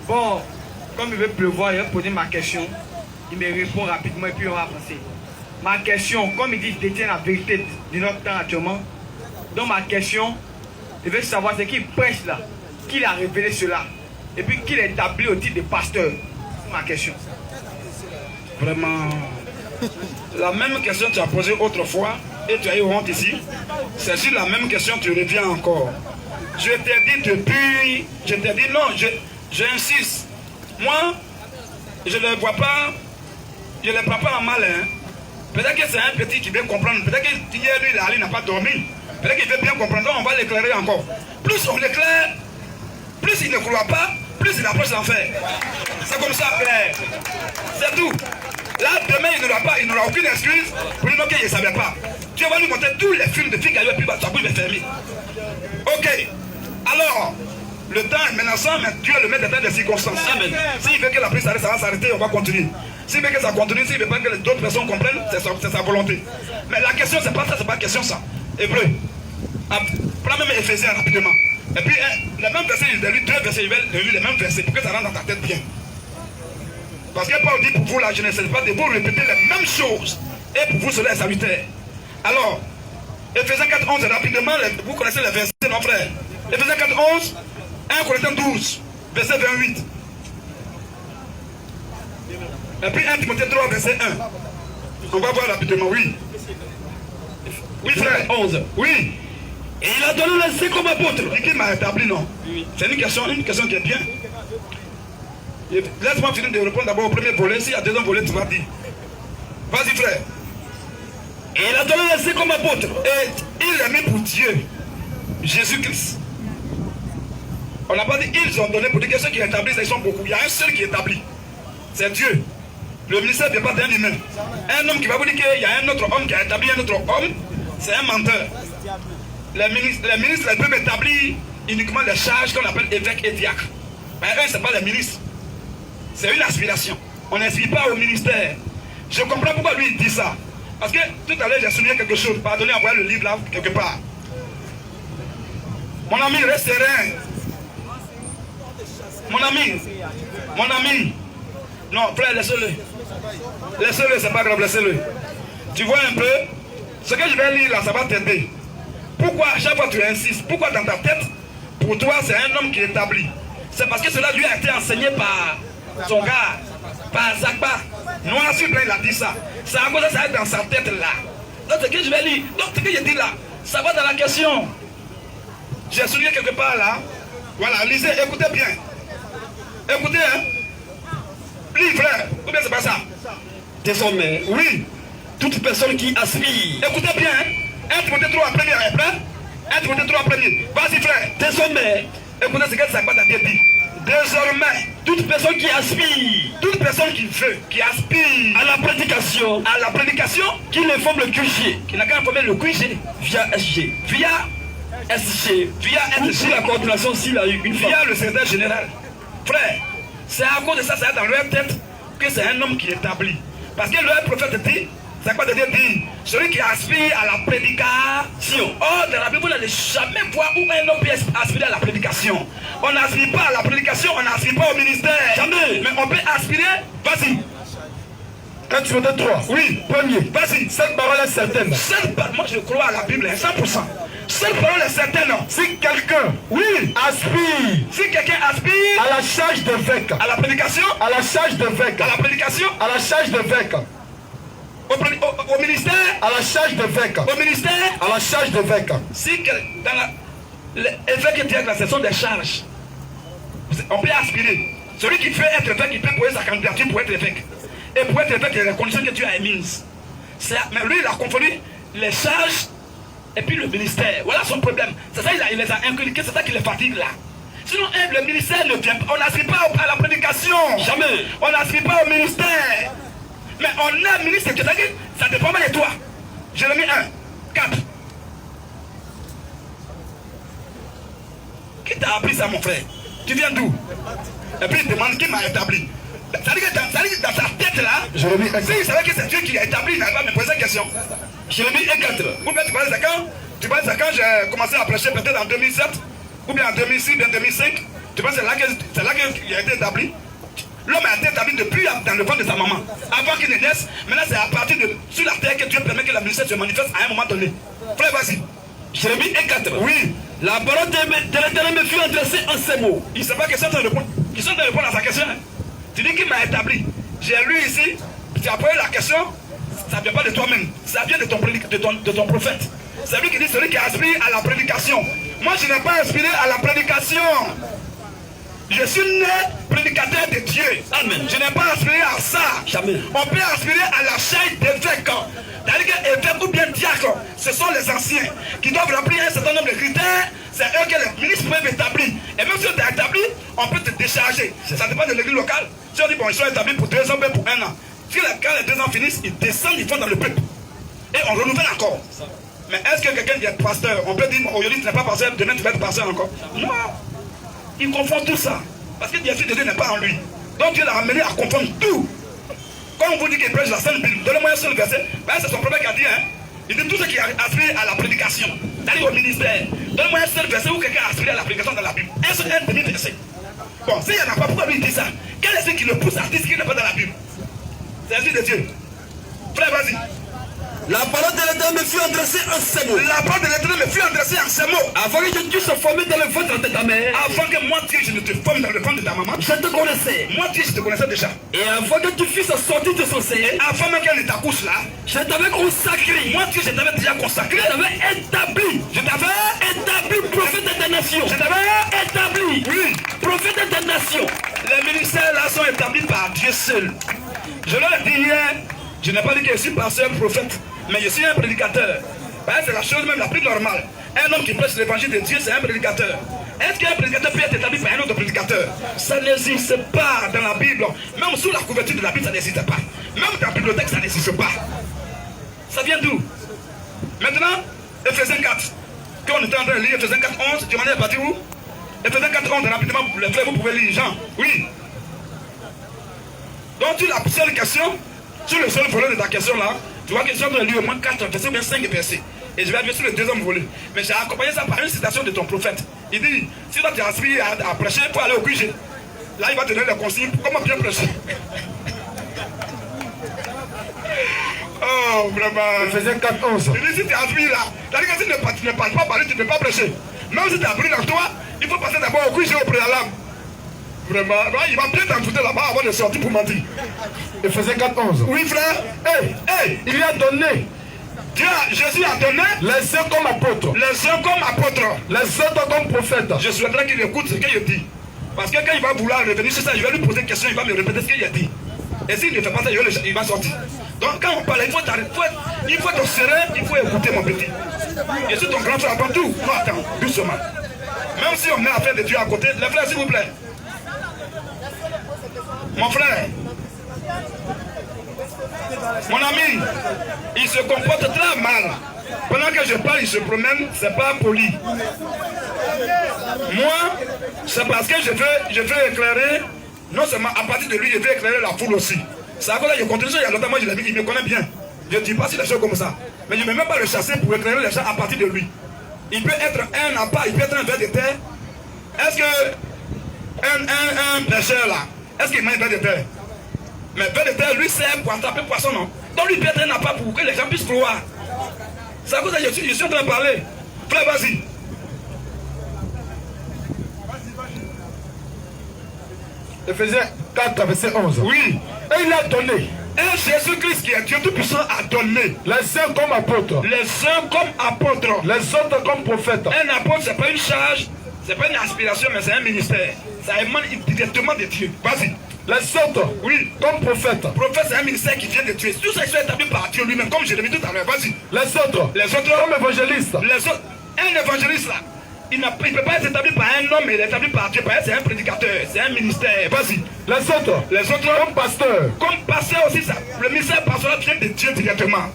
Bon, comme il veut pleuvoir, il va poser ma question. Il me répond rapidement et puis on va avancer. Ma question, comme il dit, je détiens la vérité de notre temps actuellement. Donc ma question, je veux savoir c'est qui prêche là, qui a révélé cela, et puis qui l'a établi au titre de pasteur. C'est ma question. Vraiment, la même question que tu as posée autrefois et tu as eu honte ici, c'est sur la même question que tu reviens encore. Je t'ai dit depuis, je t'ai dit non, j'insiste. Moi, je ne le vois pas, je ne le prends pas en mal. Hein. Peut-être que c'est un petit qui veut comprendre, peut-être que hier lui, il n'a pas dormi. Peut-être qu'il veut bien comprendre, donc on va l'éclairer encore. Plus on l'éclaire, plus il ne croit pas, plus il approche l'enfer. C'est comme ça, frère. C'est tout. Là, demain, il n'aura aucune excuse pour dire qu'il ne savait pas. Dieu va nous montrer tous les films de filles qu'il y a eu, puis sa bouche va fermer. Ok. Alors, le temps est menaçant, mais Dieu le met dans des circonstances. Amen. S'il veut que la prise s'arrête, ça va s'arrêter, on va continuer. S'il veut que ça continue, s'il ne veut pas que d'autres personnes comprennent, c'est sa volonté. Mais la question, c'est pas ça, c'est pas la question ça. Hébreu. Prends même Éphésiens rapidement. Et puis, les mêmes versets, il lu 2 versets, il va lire les mêmes versets pour que ça rentre dans ta tête bien. Parce que Paul dit pour vous là, je ne sais pas de vous répéter les mêmes choses. Et pour vous, cela est salutaire. Alors, Éphésiens 4, 11, rapidement, vous connaissez les versets, non frère. Éphésiens 4, 11, 1 Corinthiens 12, verset 28. Et puis 1 Timothée 3, verset 1. On va voir rapidement, oui. Oui, frère. 11. Oui. Et il a donné l'essai comme apôtre. Et qui m'a établi, non? Oui. C'est une question qui est bien. Laisse-moi finir de répondre d'abord au premier volet. S'il y a deuxième volet, tu vas dire. Vas-y, frère. Et il a donné l'essai comme apôtre. Et il l'a mis pour Dieu. Jésus-Christ. On n'a pas dit ils ont donné pour dire que ceux qui établissent, ils sont beaucoup. Il y a un seul qui établit. C'est Dieu. Le ministère ne vient pas d'un humain. Un homme qui va vous dire qu'il y a un autre homme qui a établi un autre homme, c'est un menteur. Les ministres ils peuvent établir uniquement les charges qu'on appelle évêques et diacres. Mais eux, ce n'est pas les ministres. C'est une aspiration. On n'inspire pas au ministère. Je comprends pourquoi lui il dit ça. Parce que tout à l'heure j'ai souligné quelque chose. Pardonnez, envoyez le livre là quelque part. Mon ami, reste serein. Mon ami. Non, frère, laissez-le. Laissez-le, c'est pas grave, laissez-le. Tu vois un peu, ce que je vais lire là, ça va t'aider. Pourquoi à chaque fois tu insistes? Pourquoi dans ta tête, pour toi, c'est un homme qui est établi? C'est parce que cela lui a été enseigné par son gars, par Zakba. Noir sur blanc, il a dit ça. C'est à cause de ça dans sa tête là. Donc ce que je vais lire, donc ce que je dis là, ça va dans la question. J'ai souligné quelque part là. Voilà, lisez, écoutez bien. Écoutez, hein. Lis, frère, ou bien c'est pas ça? Désormais, oui, toute personne qui aspire. Écoutez bien, hein. 1 Timothée 3, premier, après. 1 Timothée 3, premier. Vas-y, frère. Désormais, écoutez ce que Zakba a dit. Désormais, toute personne qui aspire, toute personne qui veut, qui aspire à la prédication, qui ne forme le QG, qui n'a qu'à former le QG via SG, via SG, la coordination s'il a eu une via le secrétaire général. Frère, c'est à cause de ça, c'est dans leur tête que c'est un homme qui est établi. Parce que leur prophète dit, c'est quoi de dire, celui qui aspire à la prédication. Or, dans la Bible, vous n'allez jamais voir où un homme peut aspirer à la prédication. On n'aspire pas à la prédication, on n'aspire pas au ministère. Jamais. Mais on peut aspirer, vas-y. Quand tu me donnes 3, oui, premier, vas-y. Cette parole est certaine. Moi je crois à la Bible, 100%. Cette parole est certaine. Si quelqu'un, oui, aspire. Si quelqu'un aspire à la charge d'évêque. À la prédication. À la charge d'évêque. À la prédication. À la charge d'évêque. Au ministère. À la charge d'évêque. Au ministère. À la charge d'évêque. Si dans l'évêque et diacre, ce sont des charges. On peut aspirer. Celui qui veut être évêque, il peut poser sa candidature pour être évêque. Et pour être évêque, il y a les conditions que Dieu a émises. Mais lui, il a confondu les charges et puis le ministère. Voilà son problème. C'est ça, il les a inculqués, c'est ça qui les fatigue là. Sinon, le ministère ne vient pas. On n'aspire pas à la prédication. Jamais. On n'aspire pas au ministère. Mais on a ministre, ça dépend pas de toi. Jérémie 1, 4. Qui t'a appris ça, mon frère? Tu viens d'où? Et puis il demande qui m'a établi. Ça veut dire que dans sa tête là, Jérémie 1, si il savait que c'est Dieu qui l'a établi, il n'avait pas me poser la question. Jérémie 1, 4. Ou bien tu parles de quand? Tu parles de quand j'ai commencé à prêcher peut-être en 2007, ou bien en 2006, bien 2005. Tu penses que c'est là qu'il a été établi? L'homme a été établi depuis dans le ventre de sa maman. Avant qu'il ne naisse, maintenant c'est à partir de sur la terre que Dieu permet que la ministère se manifeste à un moment donné. Frère, vas-y. Jérémie 1,4. Oui. La parole de l'Éternel me fut adressée en ces mots. Il ne sait pas que c'est de répondre. Ils sont de répondre à sa question. Hein. Tu dis qu'il m'a établi. J'ai lu ici, tu as posé la question, ça ne vient pas de toi-même, ça vient de ton prophète. C'est lui qui dit celui qui aspire à la prédication. Moi je n'ai pas aspiré à la prédication. Je suis né prédicateur de Dieu. Amen. Je n'ai pas aspiré à ça. Jamais. On peut aspirer à la chaîne d'évêque. C'est-à-dire qu'évêque ou bien diacre, ce sont les anciens qui doivent remplir un certain nombre de critères. C'est eux que les ministres peuvent établir. Et même si on est établi, on peut te décharger. Ça dépend de l'église locale. Si on dit, bon, ils sont établis pour 2 ans, mais pour 1 an. Si quand les 2 ans finissent, ils descendent, ils vont dans le peuple. Et on renouvelle encore. Mais est-ce que quelqu'un qui est pasteur, on peut dire, aujourd'hui tu n'es pas pasteur, demain tu vas être pasteur encore? Non. Il confond tout ça. Parce que Dieu de Dieu n'est pas en lui. Donc Dieu l'a amené à confondre tout. Quand on vous dit qu'il prêche la Sainte Bible, donnez-moi un seul verset. Ben, c'est son prophète qui a dit, hein. Il dit tout ce qui aspire à la prédication, d'aller au ministère. Donnez-moi un seul verset où quelqu'un a aspiré à la prédication dans la Bible. Un demi-verset. Bon, s'il n'y en a pas, pourquoi lui dit ça? Quel est ce qui le pousse à dire ce qui n'est pas dans la Bible? C'est l'Esprit de Dieu. Frère, vas-y. La parole de l'Éternel me fut adressée en ces mots. La parole de l'Éternel me fut adressée en ces mots. Avant que je ne sois formé dans le ventre de ta mère. Avant que moi, Dieu, je ne te forme dans le ventre de ta maman. Je te connaissais. Moi, Dieu, je te connaissais déjà. Et avant que tu fusses sorti de son sein. Avant même qu'elle ne t'accouche là. Je t'avais consacré. Moi, Dieu, je t'avais déjà consacré. Je t'avais établi. Je t'avais établi prophète des nations. Je t'avais établi. Oui. Prophète des nations. Les ministères là sont établis par Dieu seul. Je leur ai dit hier, je n'ai pas dit que je suis pasteur, prophète, mais je suis un prédicateur. C'est la chose même la plus normale. Un homme qui prêche l'évangile de Dieu, c'est un prédicateur. Est-ce qu'un prédicateur peut être établi par un autre prédicateur? Ça n'existe pas dans la Bible. Même sous la couverture de la Bible, ça n'existe pas. Même dans la bibliothèque, ça n'existe pas. Ça vient d'où? Maintenant, Ephésiens 4. Quand on était en train de lire Ephésiens 4, 11, tu m'en es parti où? Ephésiens 4, 11, rapidement, les frères, vous pouvez lire. Jean, oui. Donc, tu la seule question, sur le seul volet de ta question là, tu vois que je suis en train de lire au moins 4 versets ou bien 5 versets. Et je vais aller sur le deuxième volet. Mais j'ai accompagné ça par une citation de ton prophète. Il dit, si toi tu aspires à prêcher pour aller au QG, là il va te donner les consignes pour comment bien prêcher. Oh, vraiment. Ephésiens 4, 11. Il dit, si tu aspires là, c'est-à-dire que si tu ne parles pas parler, tu ne peux pas prêcher. Même si tu as appris dans toi, il faut passer d'abord au QG au préalable. Vraiment, il va bien t'enfouter là-bas avant de sortir pour mentir. Ephésiens 4, 11. Oui, frère. Hey, il a donné. Dieu, Jésus a donné les uns comme apôtres. Les uns comme apôtres. Les autres comme prophètes. Je souhaiterais qu'il écoute ce qu'il dit. Parce que quand il va vouloir revenir sur ça, je vais lui poser une question, il va me répéter ce qu'il a dit. Et s'il ne fait pas ça, il va sortir. Donc quand on parle, il faut être serein, il faut écouter mon petit. Je suis ton grand frère, attends tout. Non, attends, doucement. Même si on met l'affaire de Dieu à côté, les frères, s'il vous plaît. Mon frère, mon ami, il se comporte très mal. Pendant que je parle, il se promène, c'est pas poli. Moi, c'est parce que je veux éclairer, non seulement à partir de lui, je veux éclairer la foule aussi. C'est à cause que je continue, il y a longtemps, moi je l'ai dit, il me connaît bien. Je ne dis pas si les choses comme ça. Mais je ne vais même pas le chasser pour éclairer les gens à partir de lui. Il peut être un appât, il peut être un ver de terre. Est-ce que un pêcheur là, est-ce qu'il mange un ver de terre? Mais ver de terre, lui, c'est pour attraper poisson, non? Donc lui peut être un appât pour que les gens puissent croire. C'est à cause que je suis en train de parler. Frère, vas-y. Ephésiens 4, verset 11. Oui. Et il a donné. Et Jésus-Christ qui est Dieu Tout-Puissant a donné. Les uns comme apôtres. Les uns comme apôtres. Les autres comme prophètes. Un apôtre, ce n'est pas une charge, ce n'est pas une aspiration, mais c'est un ministère. Ça émane directement de Dieu. Vas-y. Les autres, oui, comme prophète. Prophète, c'est un ministère qui vient de Dieu. Tout ça, ils sont établis par Dieu lui-même, comme je l'ai dit tout à l'heure. Vas-y. Les autres, comme évangéliste. Les autres, un évangéliste là, il ne peut pas être établi par un homme, mais il est établi par Dieu. C'est un prédicateur, c'est un ministère. Vas-y. Les autres, comme pasteur. Comme pasteur aussi, ça. Le ministère pastoral vient de Dieu directement.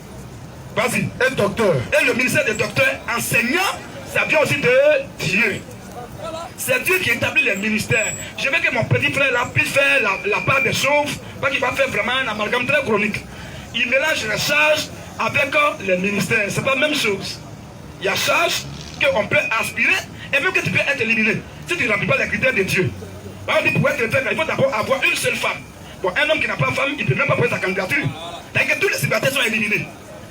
Vas-y. Et docteur. Et le ministère des docteurs, enseignant, ça vient aussi de Dieu. C'est Dieu qui établit les ministères. Je veux que mon petit frère là puisse faire la part des choses, pas qu'il va faire vraiment un amalgame très chronique. Il mélange les charges avec les ministères. C'est pas la même chose. Il y a charge qu'on peut aspirer et même que tu peux être éliminé. Si tu ne remplis pas les critères de Dieu, on dit pour être chrétien, il faut d'abord avoir une seule femme. Bon, un homme qui n'a pas de femme, il ne peut même pas poser sa candidature. C'est-à-dire que tous les célibataires sont éliminés.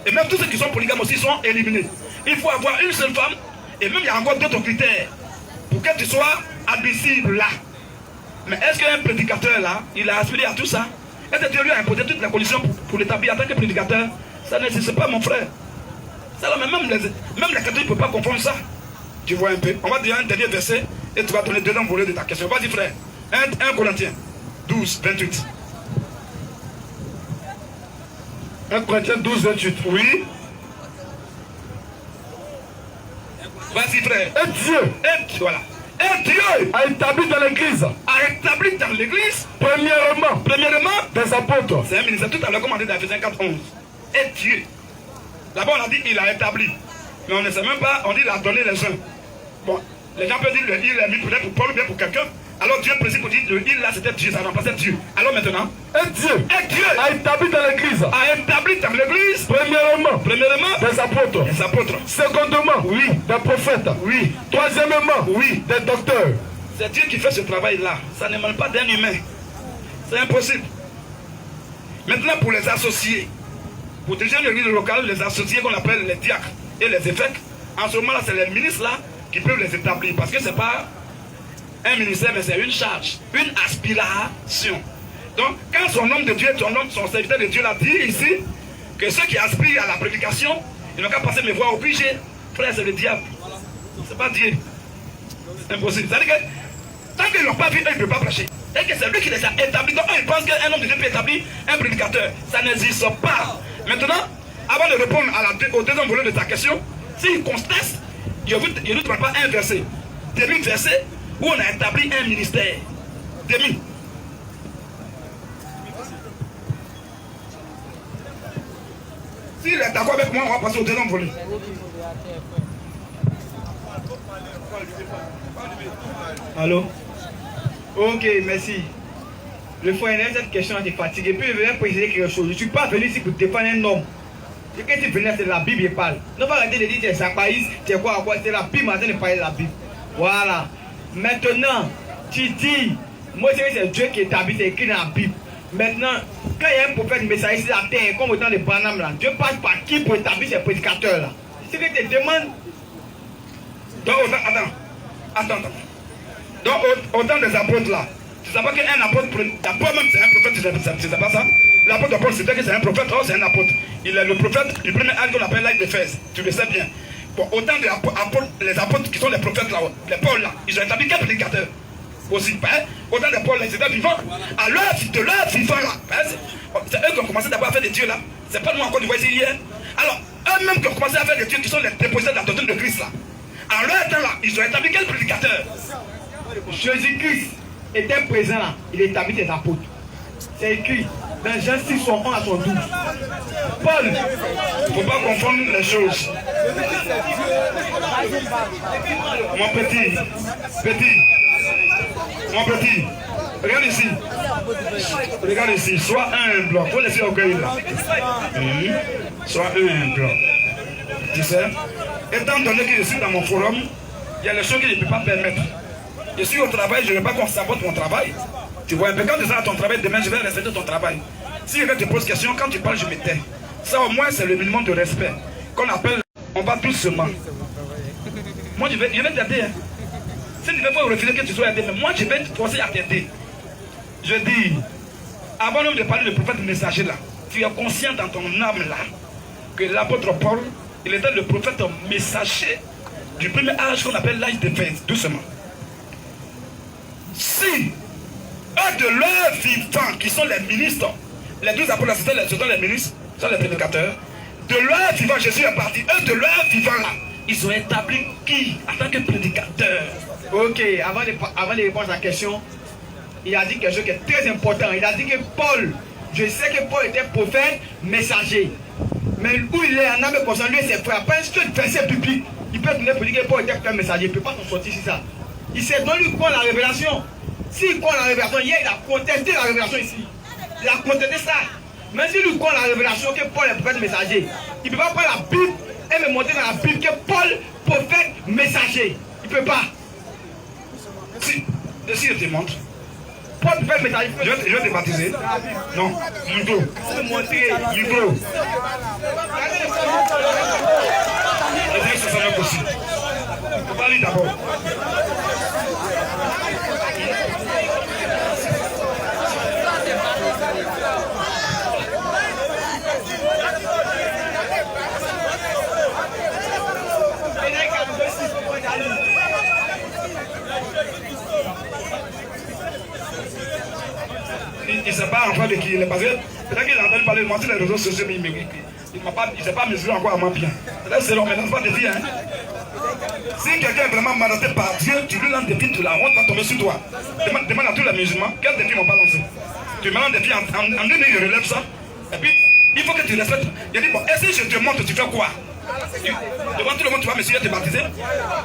Et même tous ceux qui sont polygames aussi sont éliminés. Il faut avoir une seule femme. Et même il y a encore d'autres critères pour que tu sois admissible là. Mais est-ce qu'un prédicateur là, il a aspiré à tout ça? Est-ce que Dieu lui a imposé toutes les conditions pour l'établir en tant que prédicateur? Ça n'existe pas, mon frère. Ça, là, même les catholiques ne peuvent pas comprendre ça. Tu vois un peu. On va dire un dernier verset et tu vas donner deux volets de ta question. Vas-y, frère. 1 Corinthiens 12, 28. 1 Corinthiens 12, 28. Oui. Vas-y, frère. Et Dieu Voilà. Et Dieu a établi dans l'église. A établi dans l'église. Premièrement, des apôtres. C'est un ministère. Tout à l'heure, comme on dit dans Ephésiens 4, 11. Et Dieu. Là-bas, on a dit il a établi. Mais on ne sait même pas, on dit il a donné les uns. Bon, les gens peuvent dire le il est mis peut-être pour Paul ou bien pour quelqu'un. Alors Dieu précise pour dire le il là c'était Dieu, ça remplaçait Dieu. Alors maintenant, Et Dieu a établi dans l'église. A établi dans l'église. Premièrement, des apôtres. Secondement, oui, des prophètes. Oui. Troisièmement, oui, des docteurs. C'est Dieu qui fait ce travail-là. Ça ne demande pas d'un humain. C'est impossible. Maintenant, pour les associés, pour diriger l'église locale, les associés qu'on appelle les diacres et les évêques, en ce moment-là, c'est les ministres là qui peuvent les établir. Parce que ce n'est pas un ministère, mais c'est une charge, une aspiration. Donc, quand son homme de Dieu, son serviteur de Dieu l'a dit ici, que ceux qui aspirent à la prédication, ils n'ont qu'à passer mes voies obligées. Frère, c'est le diable. C'est pas Dieu. C'est impossible. C'est-à-dire que tant qu'ils ne l'ont pas vu, eux, ils ne peuvent pas prêcher. C'est-à-dire que c'est lui qui les a établis. Donc, eux, ils pensent qu'un homme de Dieu peut établir un prédicateur. Ça n'existe pas. Maintenant, avant de répondre au deuxième volet de ta question, s'il constate, je ne te parle pas un verset, demi-verset, où on a établi un ministère. Demi. S'il est d'accord avec moi, on va passer au deuxième volet. Allô? Ok, merci. Le frère, cette question est fatiguée. Puis je vais préciser quelque chose. Je ne suis pas venu ici pour défendre un homme. Ce que tu venais, c'est la Bible qui parle. Ne pas arrêter de dire c'est sapaïs, c'est quoi, c'est la Bible, maintenant de parler de la Bible. Voilà. Maintenant, tu dis, moi c'est Dieu qui établit, c'est écrit dans la Bible. Maintenant, quand il y a un prophète messager sur la terre, comme autant de Branham là, Dieu passe par qui pour établir ces prédicateurs là? C'est ce que tu demandes. Donc, attends. Donc, autant des apôtres là, tu ne sais pas qu'un apôtre, d'abord même c'est un prophète, tu ne sais pas ça? L'apôtre Paul, c'est que c'est un prophète, oh c'est un apôtre. Il est le prophète du premier âge qu'on appelle l'âge d'Éphèse, tu le sais bien. Bon, autant les apôtres qui sont les prophètes là, les Paul là, ils ont établi quel prédicateur? Aussi, hein? Autant les Paul là, ils étaient vivants. À l'heure de leur vivant là, hein? C'est eux qui ont commencé d'abord à faire des dieux là. C'est pas nous encore du voici hier. Alors, eux-mêmes qui ont commencé à faire des dieux qui sont les dépositaires de la doctrine de Christ là. À leur temps là, ils ont établi quel prédicateur? Jésus-Christ était présent là, il établit ses apôtres. C'est écrit dans Jean 6, son 1 à son 12. Paul, il ne faut pas confondre les choses. Mon petit, regarde ici, sois humble, faut laisser orgueil là. Sois humble. Tu sais, étant donné que je suis dans mon forum, il y a des choses que je ne peux pas permettre. Je suis au travail, je ne veux pas qu'on sabote mon travail. Tu vois, mais quand tu es à ton travail, demain je vais respecter ton travail. Si quelqu'un te pose question, quand tu parles, je me tais. Ça au moins c'est le minimum de respect. Qu'on appelle, on va doucement. Moi je vais t'aider. Hein. Si tu ne veux pas refuser que tu sois aidé, mais moi je vais te forcer à t'aider. Je dis, avant même de parler du prophète messager là, tu es conscient dans ton âme là, que l'apôtre Paul, il était le prophète messager du premier âge qu'on appelle l'âge d'Éphèse, doucement. Si eux de leurs vivants, qui sont les ministres, les 12 apôtres, ce sont les ministres, ce sont les prédicateurs, de leurs vivants, Jésus est parti, eux de leurs vivants là, ils ont établi qui en tant que prédicateur? Ok, avant de répondre à la question, il a dit quelque chose qui est très important. Il a dit que Paul, je sais que Paul était prophète, messager. Mais où il est en âme consciente, lui et ses frères, pas un seul verset biblique, il peut tenir pour dire que Paul était prophète, messager, il ne peut pas s'en sortir sur ça. Il s'est donné quoi la révélation? S'il croit la révélation, hier il a contesté la révélation ici. Il a contesté ça. Mais s'il lui croit la révélation que Paul est prophète messager, il ne peut pas prendre la Bible et me montrer dans la Bible que Paul prophète messager. Il ne peut pas. Et si je te montre, Paul pouvait le messager. je vais te baptiser. Non, micro. Je vais montrer. Micro. Et ça sera possible. On va aller d'abord. Il ne sait pas enfin de qui il est parce que peut-être qu'il a entendu parler de moi sur les réseaux sociaux, mais il ne s'est pas mesuré encore à moi bien. Là, c'est long, mais non, pas de vie. Hein. Si quelqu'un est vraiment mandaté par Dieu, tu lui lances des défis, la honte va tomber sur toi. Demande à tous les musulmans, quel défi m'ont pas lancé. Tu me lances des défis, en 2 minutes, je relève ça. Et puis, il faut que tu respectes. Il dit, bon, est-ce que je te montre, tu fais quoi? Devant tout le monde, tu vas me suivre, te baptiser.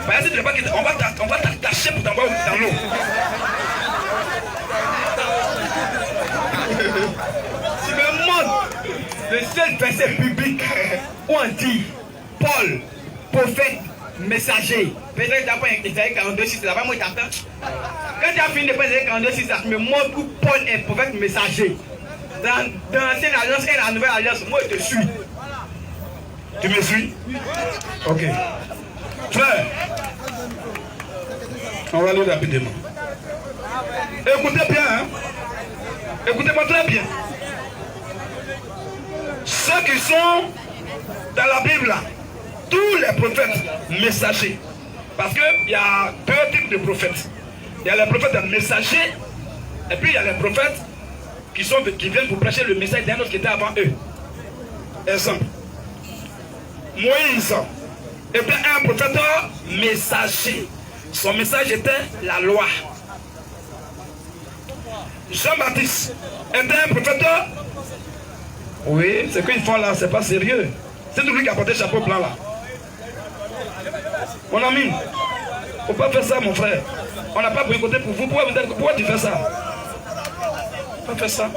Parce que tu ne pas on va t'attacher pour t'envoyer dans l'eau. Tu me montres le seul verset public où on dit Paul, prophète, messager. Peut-être que tu as pas Isaïe 42, 6, là-bas, moi, t'entends. Quand tu as fini de prendre Isaïe 42, 6, tu me montres où Paul est prophète, messager. Dans l'ancienne alliance et la nouvelle alliance, moi, je te suis. Tu me suis? Ok. Frère, on va aller rapidement. Écoutez bien, hein? Écoutez-moi très bien. Ceux qui sont dans la Bible, là, tous les prophètes messagers, parce qu'il y a 2 types de prophètes. Il y a les prophètes messagers, et puis il y a les prophètes qui viennent pour prêcher le message d'un autre qui était avant eux. Exemple. Moïse était un prophète messager. Son message était la loi. Jean-Baptiste était un prophète. Oui, ce qu'ils font là, c'est pas sérieux. C'est lui qui a porté le chapeau blanc là. Mon ami, faut pas faire ça, mon frère. On n'a pas boycotté pour vous. Pourquoi tu fais ça? Pas faire ça.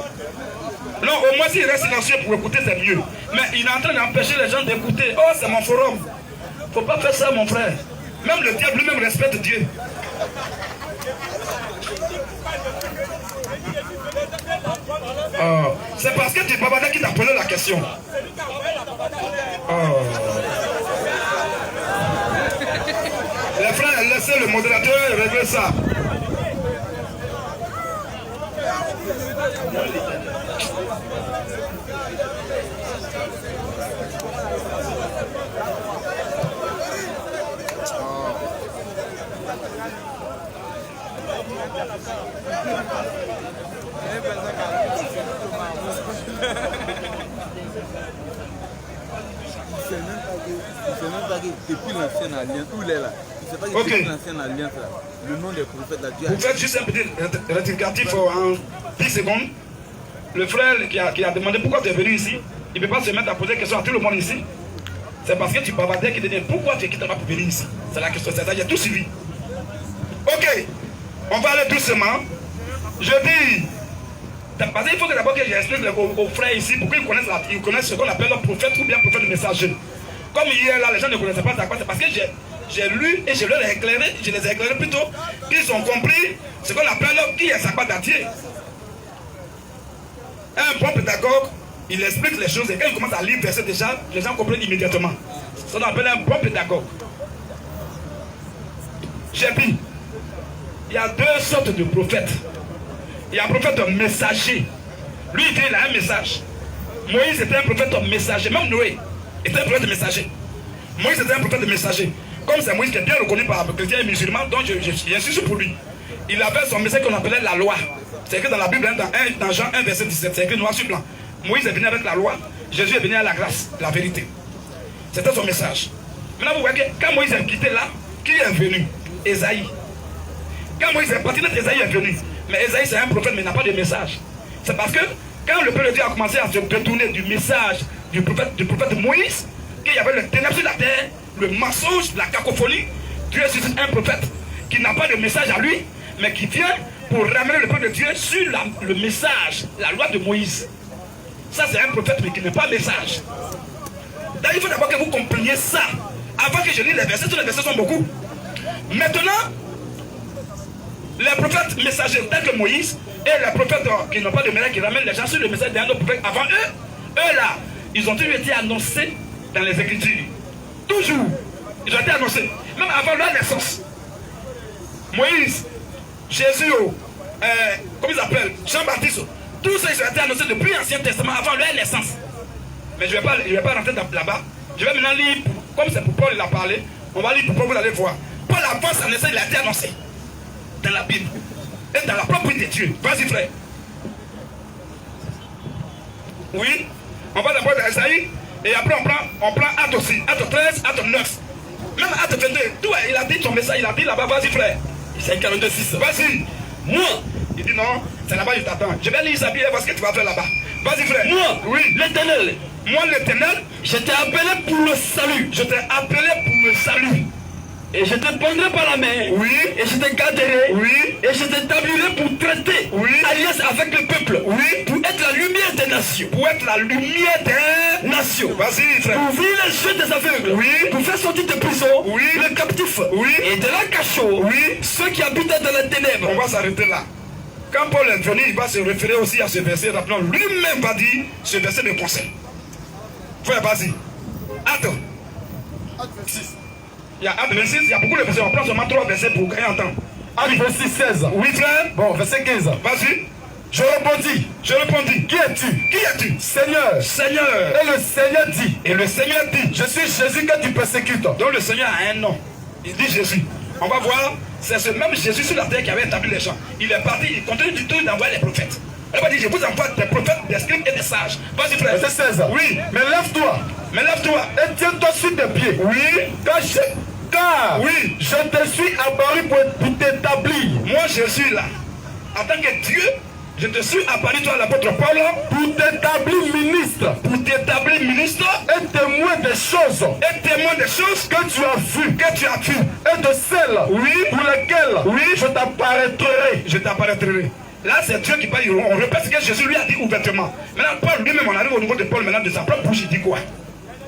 Non, au moins s'il reste silencieux pour écouter, c'est mieux. Mais il est en train d'empêcher les gens d'écouter. Oh, c'est mon forum. Faut pas faire ça, mon frère. Même le diable lui-même respecte Dieu. Oh, c'est parce que tu es Babada qui t'a posé la question. Oh. Les frères, laissez le modérateur régler ça. Depuis l'ancienne alliance, où il est là? Il ne sait pas que depuis l'ancienne alliance, là, le nom des prophètes, là, Dieu a... Vous faites juste un petit rectificatif en 10 secondes. Le frère qui a demandé pourquoi tu es venu ici, il ne peut pas se mettre à poser des questions à tout le monde ici. C'est parce que tu bavardais qui te dit pourquoi tu es quitté pour venir ici. C'est la question, c'est ça, j'ai tout suivi. Ok, on va aller doucement. Je dis, parce qu'il faut que d'abord que j'explique aux frères ici pour qu'ils connaissent ce qu'on appelle le prophète ou bien prophète messager. Comme hier là, les gens ne connaissaient pas quoi, c'est parce que j'ai lu et je les ai éclairés plutôt, qu'ils ont compris ce qu'on appelle qui est Sakba Datier. Un bon pédagogue, il explique les choses et quand il commence à lire verset déjà, les gens comprennent immédiatement. Ça qu'on appelle un bon pédagogue. J'ai dit, il y a 2 sortes de prophètes. Il y a un prophète messager. Lui, il a un message. Moïse était un prophète messager. Même Noé était un prophète messager. Moïse était un prophète messager. Comme c'est Moïse qui est bien reconnu par les chrétiens et musulmans, donc j'insiste pour lui. Il avait son message qu'on appelait la loi. C'est écrit dans la Bible, dans Jean 1, verset 17. C'est écrit noir sur blanc. Moïse est venu avec la loi. Jésus est venu à la grâce, la vérité. C'était son message. Maintenant, vous voyez que quand Moïse est quitté là, qui est venu? Ésaïe. Quand Moïse est parti, notre Ésaïe est venu. Mais Ésaïe, c'est un prophète, mais il n'a pas de message. C'est parce que quand le peuple de Dieu a commencé à se détourner du message du prophète Moïse, qu'il y avait le ténèbre sur la terre, le mensonge, la cacophonie, Dieu suscite un prophète qui n'a pas de message à lui, mais qui vient pour ramener le peuple de Dieu sur le message, la loi de Moïse. Ça, c'est un prophète, mais qui n'a pas de message. Donc, il faut d'abord que vous compreniez ça. Avant que je lise les versets, tous les versets sont beaucoup. Maintenant, Les prophètes messagers, tels que Moïse, et les prophètes qui n'ont pas de miracle, qui ramènent les gens sur le message d'un autre prophète avant eux, eux là, ils ont toujours été annoncés dans les Écritures. Toujours. Ils ont été annoncés. Même avant leur naissance. Moïse, Jésus, comment ils appellent, Jean-Baptiste, tous ça, ils ont été annoncés depuis l'Ancien Testament avant leur naissance. Mais je ne vais pas rentrer là-bas. Je vais maintenant lire, comme c'est pour Paul, il a parlé, on va lire pour Paul, vous allez voir. Paul avant sa naissance, il a été annoncé dans la Bible et dans la propre de Dieu. Vas-y frère. Oui, on va d'abord dans Esaïe et après on prend Acte aussi, Acte 13, Acte 9. Même Acte 22, tout, il a dit ton message, il a dit là-bas, vas-y frère. C'est 42-6. Vas-y. Moi, il dit non, c'est là-bas, je t'attends. Je vais lire ça bien parce que tu vas faire là-bas. Vas-y frère. Moi, oui, l'Éternel, moi l'Éternel, je t'ai appelé pour le salut. je t'ai appelé pour le salut. Et je te prendrai par la main. Oui. Et je te garderai. Oui. Et je t'établirai pour traiter. Oui. Alliance avec le peuple. Oui. Pour être la lumière des nations. Pour être la lumière des Nations. Vas-y frère. Pour ouvrir les yeux des aveugles. Oui. Pour faire sortir de prison. Oui. Les captifs. Oui. Et de la cachot. Oui. Ceux qui habitent dans les ténèbres. On va s'arrêter là. Quand Paul est venu, il va se référer aussi à ce verset. Rappelons, lui-même va dire ce verset de conseil. Frère, vas-y. Attends. Il y a Acte 26, il y a beaucoup de versets. On prend seulement 3 versets pour gagner en temps. Acte 26, 16. Oui, frère. Bon, verset 15. Vas-y. Je répondis. Je répondis. Qui es-tu? Qui es-tu? Seigneur. Seigneur. Et le Seigneur dit. Et le Seigneur dit. Je suis Jésus que tu persécutes. Donc le Seigneur a un nom. Il dit Jésus. On va voir, c'est ce même Jésus sur la terre qui avait établi les gens. Il est parti, il continue du tout d'envoyer les prophètes. Il va dire, je vous envoie des prophètes, des scribes et des sages. Vas-y frère. Verset 16. Oui. Mais lève-toi. Mais lève-toi. Et tiens-toi sur tes pieds. Oui. Car Oui. je te suis apparu pour t'établir. Moi je suis là. En tant que Dieu, je te suis apparu toi l'apôtre Paul. Pour t'établir ministre. Pour t'établir ministre. Et témoin des choses. Et témoin des choses Que tu as vues. que tu as vues. Et de celles. Oui. Pour lesquelles. Oui. Je t'apparaîtrai. Je t'apparaîtrai. Là, c'est Dieu qui parle. On répète ce que Jésus lui a dit ouvertement. Maintenant, Paul lui-même, on arrive au niveau de Paul maintenant de sa propre bouche. Il dit quoi?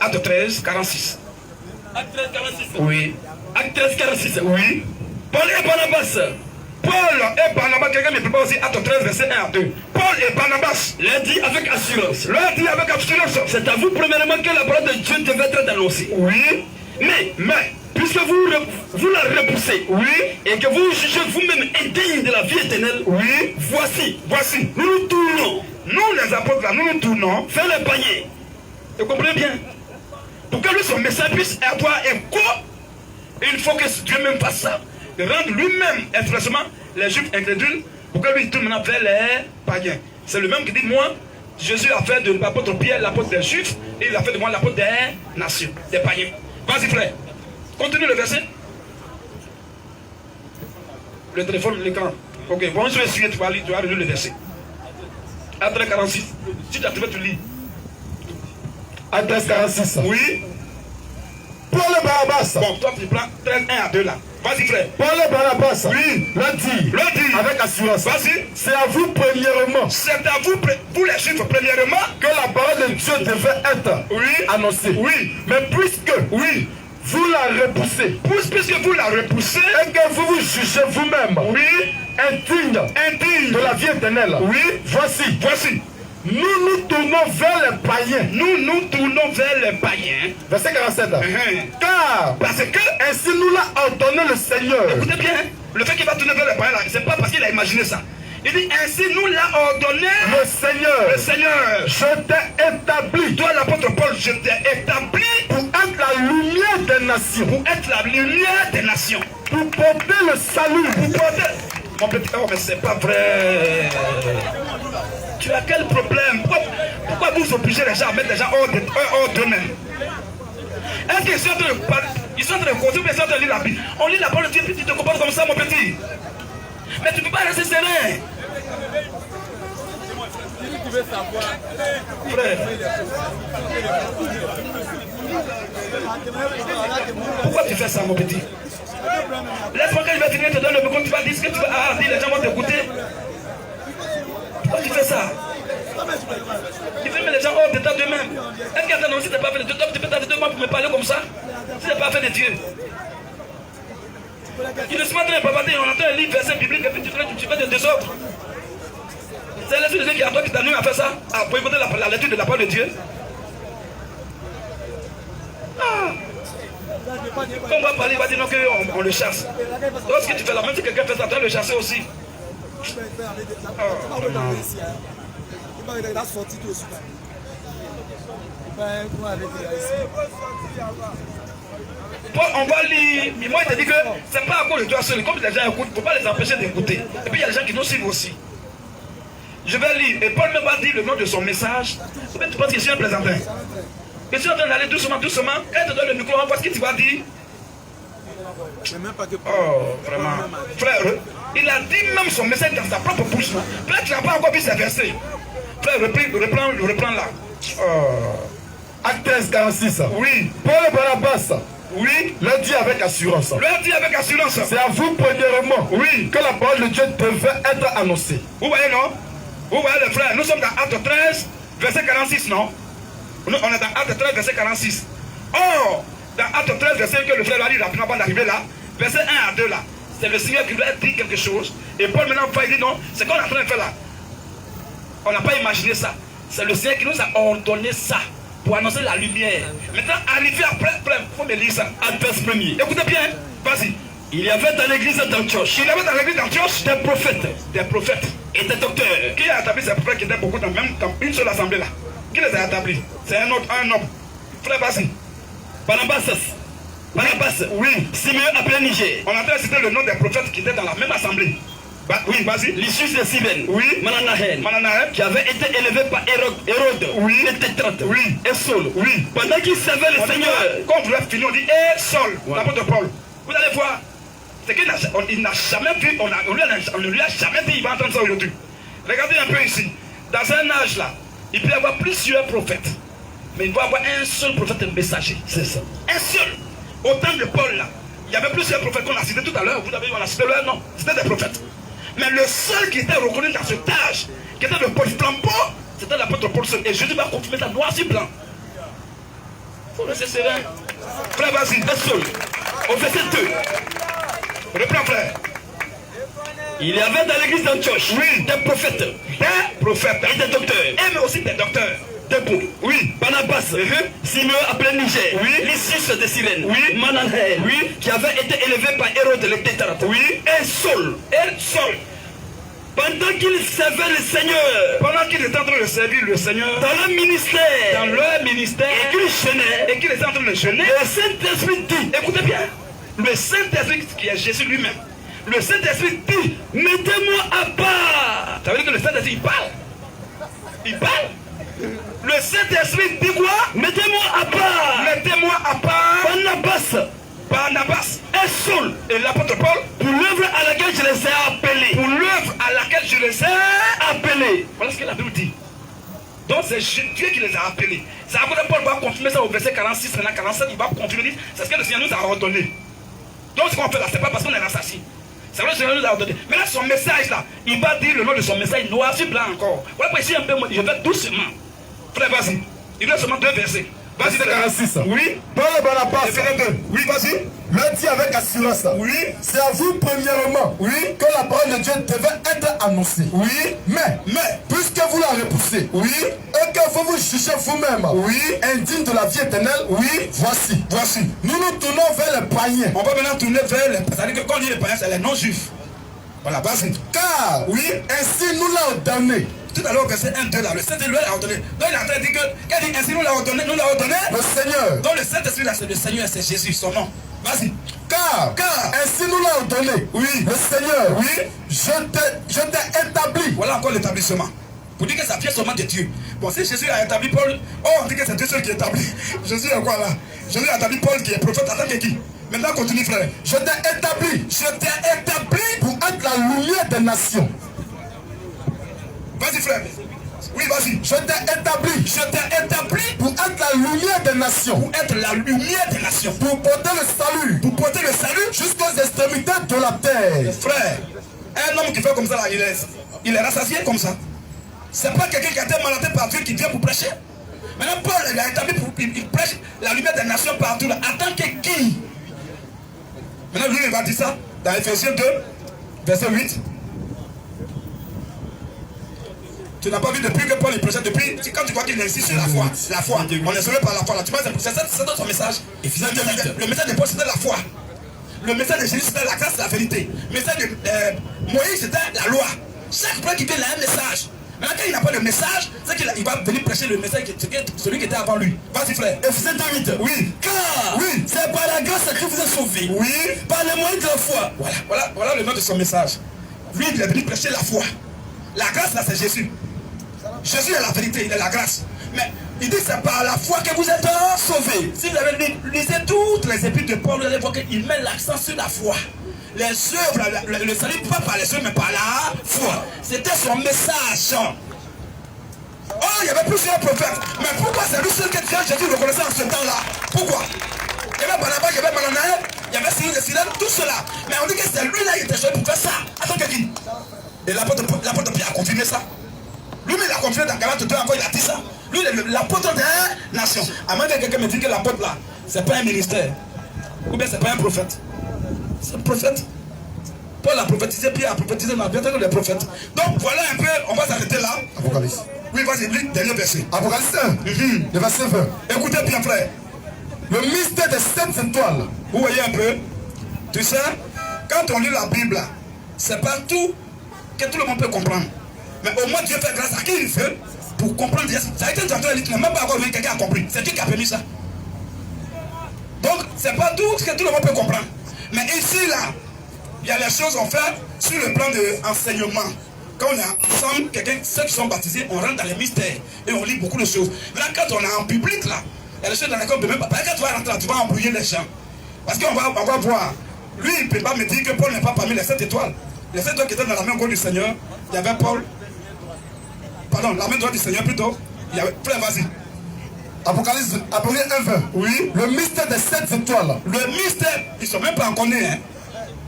Acte 13, 46. Acte 13, 46. Oui. Acte 13, 46. Oui. Paul et Barnabas. Paul et Barnabas, quelqu'un me prépare aussi Acte 13, verset 1 à 2. Paul et Barnabas Leur dit avec assurance. leur dit avec assurance. C'est à vous premièrement que la parole de Dieu devait être annoncée. Oui. Mais, puisque vous la repoussez, Oui. et que vous jugez vous-même indigne de la vie éternelle, Oui. voici, Voici. nous nous tournons Nous, les apôtres, là, nous nous tournons. vers les païens. Vous comprenez bien? Pour que lui, son message puisse avoir écho, il faut que Dieu même fasse ça. De rendre lui-même expressement les juifs incrédules pour que lui tourne maintenant vers les païens. C'est le même qui dit, moi, Jésus a fait de l'apôtre Pierre l'apôtre des juifs et il a fait de moi l'apôtre des nations, des païens. Vas-y frère, continue le verset. Le téléphone, l'écran. Ok, bon, je vais suivre, tu vas lire le verset. Après 46, si tu as trouvé, tu lis. Acte 13, 46. Oui. Paul et Barnabas. Bon, toi tu prends 13, 1 à 2 là. Vas-y frère. Paul et Barnabas. Oui. Leur dit. Avec assurance. Vas-y. C'est à vous premièrement C'est à vous, vous les juifs, premièrement. que la parole de Dieu devait être Oui. annoncée. Oui. Mais puisque Oui. vous la repoussez Puisque vous la repoussez. et que vous vous jugez vous-même Oui. indigne Indigne. de la vie éternelle, Oui. voici, Voici. nous nous tournons vers les païens. Nous nous tournons vers les païens. Verset 47. Car Parce que, ainsi nous l'a ordonné le Seigneur. écoutez bien, le fait qu'il va tourner vers les païens là, c'est pas parce qu'il a imaginé ça. Il dit ainsi nous l'a ordonné Le Seigneur, le Seigneur. je t'ai établi Toi l'apôtre Paul, je t'ai établi pour être la lumière des nations, pour être la lumière des nations. pour porter le salut. Pour porter... Mon petit, oh mais c'est pas vrai. Tu as quel problème? Pourquoi vous obligez les gens à mettre les gens hors d'eux-mêmes? Est-ce qu'ils sont en train de parler? Ils sont en train de causer, mais ils sont en train de lire la Bible. On lit la parole de Dieu, puis tu te comportes comme ça, mon petit. Mais tu ne peux pas rester serein. Si tu veux savoir, Frère. Pourquoi tu fais ça, mon petit? Laisse-moi quand il va finir, te donner le micro, tu vas dire ce que tu vas dire, les gens vont t'écouter. Pourquoi tu fais ça? Tu veux mettre les gens hors d'état d'eux-mêmes. Est-ce qu'il y a non, si tu n'as pas fait de Dieu, tu peux t'arrêter de moi pour me parler comme ça? Si tu n'as pas fait de Dieu. Il ne se met pas de bavarder, on entend un livre, verset biblique, et puis tu fais des désordres. C'est l'Esprit de Dieu qui est à toi qui t'anime à faire ça, à écouter la lecture de la parole de Dieu. Quand on va parler, il va dire non qu'on le chasse. Lorsque tu fais la même, si quelqu'un fait ça, tu vas le chasser aussi. Paul, on va lire. Mais moi, il te dit que c'est pas à cause de toi seul. Comme les gens écoutent, il ne faut pas les empêcher d'écouter. Et puis il y a des gens qui nous suivent aussi. Je vais lire. Et Paul me va dire le nom de son message. Mais tu penses que je suis un plaisantin. Je suis en train d'aller doucement, doucement. Quand il te donne le micro, on voit ce que tu vas dire. Oh, vraiment. Frère, il a dit même son message dans sa propre bouche. Peut-être tu n'as pas encore vu ces versets. Frère, reprends là. Acte 13, 46. Oui. Paul et Barnabas. Oui. Leur dit avec assurance. Leur dit avec assurance. C'est à vous, premièrement, oui, que la parole de Dieu devait être annoncée. Vous voyez, non? Vous voyez, les frères, nous sommes dans Acte 13, verset 46, non? On est dans Acte 13, verset 46. Or, dans Acte 13, verset que le frère a dit rapidement avant d'arriver là, verset 1 à 2 là, c'est le Seigneur qui lui a dit quelque chose. Et Paul maintenant il dit non, c'est qu'on est en train de faire là. On n'a pas imaginé ça. C'est le Seigneur qui nous a ordonné ça pour annoncer la lumière. Maintenant, arrivé après, il faut me lire ça. Acte 1er. Écoutez bien, vas-y. Il y avait dans l'église d'Antioche. Il y avait dans l'église d'Antioche des prophètes. Des prophètes. Et des docteurs. Qui a établi ces prophètes qui étaient beaucoup dans une seule assemblée là? Qui les a établis? C'est un autre, un homme. Frère, vas-y. Barnabas, oui. Simeon appelé Niger. On a en train de citer le nom des prophètes qui étaient dans la même assemblée. Oui, vas-y. Lysius de Cyrène. Oui. Mananahen. Qui avait été élevé par Hérode. Oui. Le tétrarque. Oui. Et Saul. Oui. Pendant qu'il servait le Seigneur. Quand vous l'avez fini, on dit et Saul, l'apôtre Paul. Vous allez voir. C'est qu'il n'a jamais vu, on ne lui a jamais dit, il va entendre ça aujourd'hui. Regardez un peu ici. Dans un âge là, il peut y avoir plusieurs prophètes. Mais il doit y avoir un seul prophète messager. C'est ça. Un seul. Au temps de Paul là, il y avait plusieurs prophètes qu'on a cités tout à l'heure. Vous avez vu, on a cité leur nom. C'était des prophètes. Mais le seul qui était reconnu dans cet âge, qui était le Paul flambeau, c'était l'apôtre Paul seul. Et Jésus va confirmer ça noir sur blanc. Il faut rester serein. Frère, vas-y, un seul. Au verset 2. Reprends, frère. Il y avait dans l'église d'Antioche, oui, des prophètes. Des prophètes. Et des docteurs. Et mais aussi des docteurs. Debout. Oui. Barnabas. Simeon appelé Niger. Oui. Lysius de Cyrène. Oui. Mananahen. Oui. Qui avait été élevé par Hérode le tétrarque. Oui. Et Saul. Pendant qu'ils servaient le Seigneur. Pendant qu'ils étaient en train de servir le Seigneur. Dans leur ministère. Dans leur ministère. Et qu'ils jeûnaient. Et qu'ils étaient en train de jeûner. Le Saint-Esprit dit. Écoutez bien. Le Saint-Esprit qui est Jésus lui-même. Le Saint-Esprit dit. Mettez-moi à part. Ça veut dire que le Saint-Esprit il parle. Il parle. Le Saint-Esprit dit quoi? Mettez-moi à part. Mettez-moi à part. Barnabas et Saul et l'apôtre Paul pour l'œuvre à laquelle je les ai appelés. Pour l'œuvre à laquelle je les ai appelés. Voilà ce que la Bible dit. Donc c'est Dieu qui les a appelés. C'est à cause de Paul va confirmer ça au verset 46, 47, il va confirmer. C'est ce que le Seigneur nous a ordonné. Donc ce qu'on fait là, c'est pas parce qu'on est assassin. C'est vrai que le Seigneur nous a ordonné. Mais là, son message là, il va dire le nom de son message noir sur blanc encore. Voilà pourquoi ici un peu, je vais doucement. Frère, vas-y. Il reste seulement 2 versets. Vas-y, 46. Oui. Paul et Barnabas. Oui, vas-y. Leur dit avec assurance. Oui. C'est à vous premièrement. Oui. Que la parole de Dieu devait être annoncée. Oui. Mais puisque vous la repoussez. Oui. Et que vous vous jugez vous-même. Oui. Indigne de la vie éternelle. Oui. Voici. Nous nous tournons vers les païens. On va maintenant tourner vers les païens. C'est-à-dire que quand on dit les païens, c'est les non-juifs. Voilà, vas-y. Car, oui, ainsi nous l'a ordonné. Tout à l'heure, verset 1, 2 là, le Saint-Esprit lui a ordonné. Donc il est en train de dire que, qu'elle dit ainsi nous l'a ordonné, le Seigneur. Donc le Saint-Esprit là, c'est le Seigneur, c'est Jésus, son nom. Vas-y. Car ainsi nous l'a ordonné. Oui. Le Seigneur. Oui. Je t'ai établi. Voilà encore l'établissement. Pour dire que ça vient seulement de Dieu. Bon, si Jésus a établi Paul, on dit que c'est Dieu seul qui établit. Jésus est quoi là? Jésus a établi Paul qui est prophète, attends que qui? Maintenant continue frère. Je t'ai établi pour être la lumière des nations. Vas-y frère. Oui, vas-y. Je t'ai établi pour être la lumière des nations. Pour être la lumière des nations. Pour porter le salut. Pour porter le salut jusqu'aux extrémités de la terre. Frère, un homme qui fait comme ça là, il est rassasié comme ça. C'est pas quelqu'un qui a été mandaté par Dieu qui vient pour prêcher. Maintenant Paul il a établi pour il prêche la lumière des nations partout là. En tant que qui? Maintenant lui il va dire ça dans Ephésiens 2, verset 8. Tu n'as pas vu depuis que Paul est prêchait depuis. C'est quand tu vois qu'il insiste sur la foi. La foi. On est sauvé par la foi. Là, tu vois, c'est dans son message. Le message de Paul, c'était la foi. Le message de Jésus, c'était la grâce et la vérité. Le message de Moïse, c'était la loi. Chaque fois qu'il vient, il a un message. Maintenant, quand il n'a pas de message, c'est qu'il va venir prêcher le message, celui qui était avant lui. Vas-y, frère. Ephésiens 2:8. Oui. Car oui, c'est par la grâce que vous êtes sauvés. Oui. Par le moyen de la foi. Voilà le nom de son message. Lui, il est venu prêcher la foi. La grâce, là, c'est Jésus. Jésus est la vérité, il est la grâce. Mais il dit que c'est par la foi que vous êtes sauvés. Si vous avez lisé toutes les épîtres de Paul, vous allez voir qu'il met l'accent sur la foi. Les œuvres, le salut, pas par les œuvres, mais par la foi. C'était son message. Oh, il y avait plusieurs prophètes. Mais pourquoi c'est lui seul que Jésus reconnaissait en ce temps-là? Pourquoi? Il y avait Barnabas, il y avait Manaël, il y avait Cyril, tout cela. Mais on dit que c'est lui-là qui était choisi pour faire ça. Attends, qui? Et l'apôtre Pierre a confirmé ça. Lui, il a confirmé dans Galates 2 encore, il a dit ça. Lui, l'apôtre des nations. À moins que quelqu'un me dise que l'apôtre là, c'est pas un ministère. Ou bien c'est pas un prophète. C'est un prophète. Paul a prophétisé, Pierre a prophétisé, mais bientôt les prophètes. Donc voilà un peu, on va s'arrêter là. Apocalypse. Oui, vas-y, lis, dernier verset. Apocalypse 1, le verset 20. Écoutez bien, frère. Le mystère des 7 étoiles. Vous voyez un peu? Tu sais, quand on lit la Bible, c'est pas tout que tout le monde peut comprendre. Mais au moins Dieu fait grâce à qui il fait pour comprendre. Ça a été traduit, il n'a même pas encore vu quelqu'un a compris. C'est Dieu qui a permis ça. Donc, c'est pas tout ce que tout le monde peut comprendre. Mais ici, là, il y a les choses qu'on fait sur le plan de enseignement. Quand on est ensemble, ceux qui sont baptisés, on rentre dans les mystères et on lit beaucoup de choses. Mais là, quand on est en public, là, il y a des choses dans lesquelles on ne peut même pas. Quand tu vas rentrer là, tu vas embrouiller les gens. Parce qu'on va voir. Lui, il ne peut pas me dire que Paul n'est pas parmi les 7 étoiles. Les 7 étoiles qui étaient dans la main gauche du Seigneur, il y avait Paul. Pardon, la main droite du Seigneur plutôt. Il y avait. Frère, vas-y. Apocalypse 1:20. Oui. Le mystère des 7 étoiles. Le mystère, ils ne sont même pas encore nés. Hein.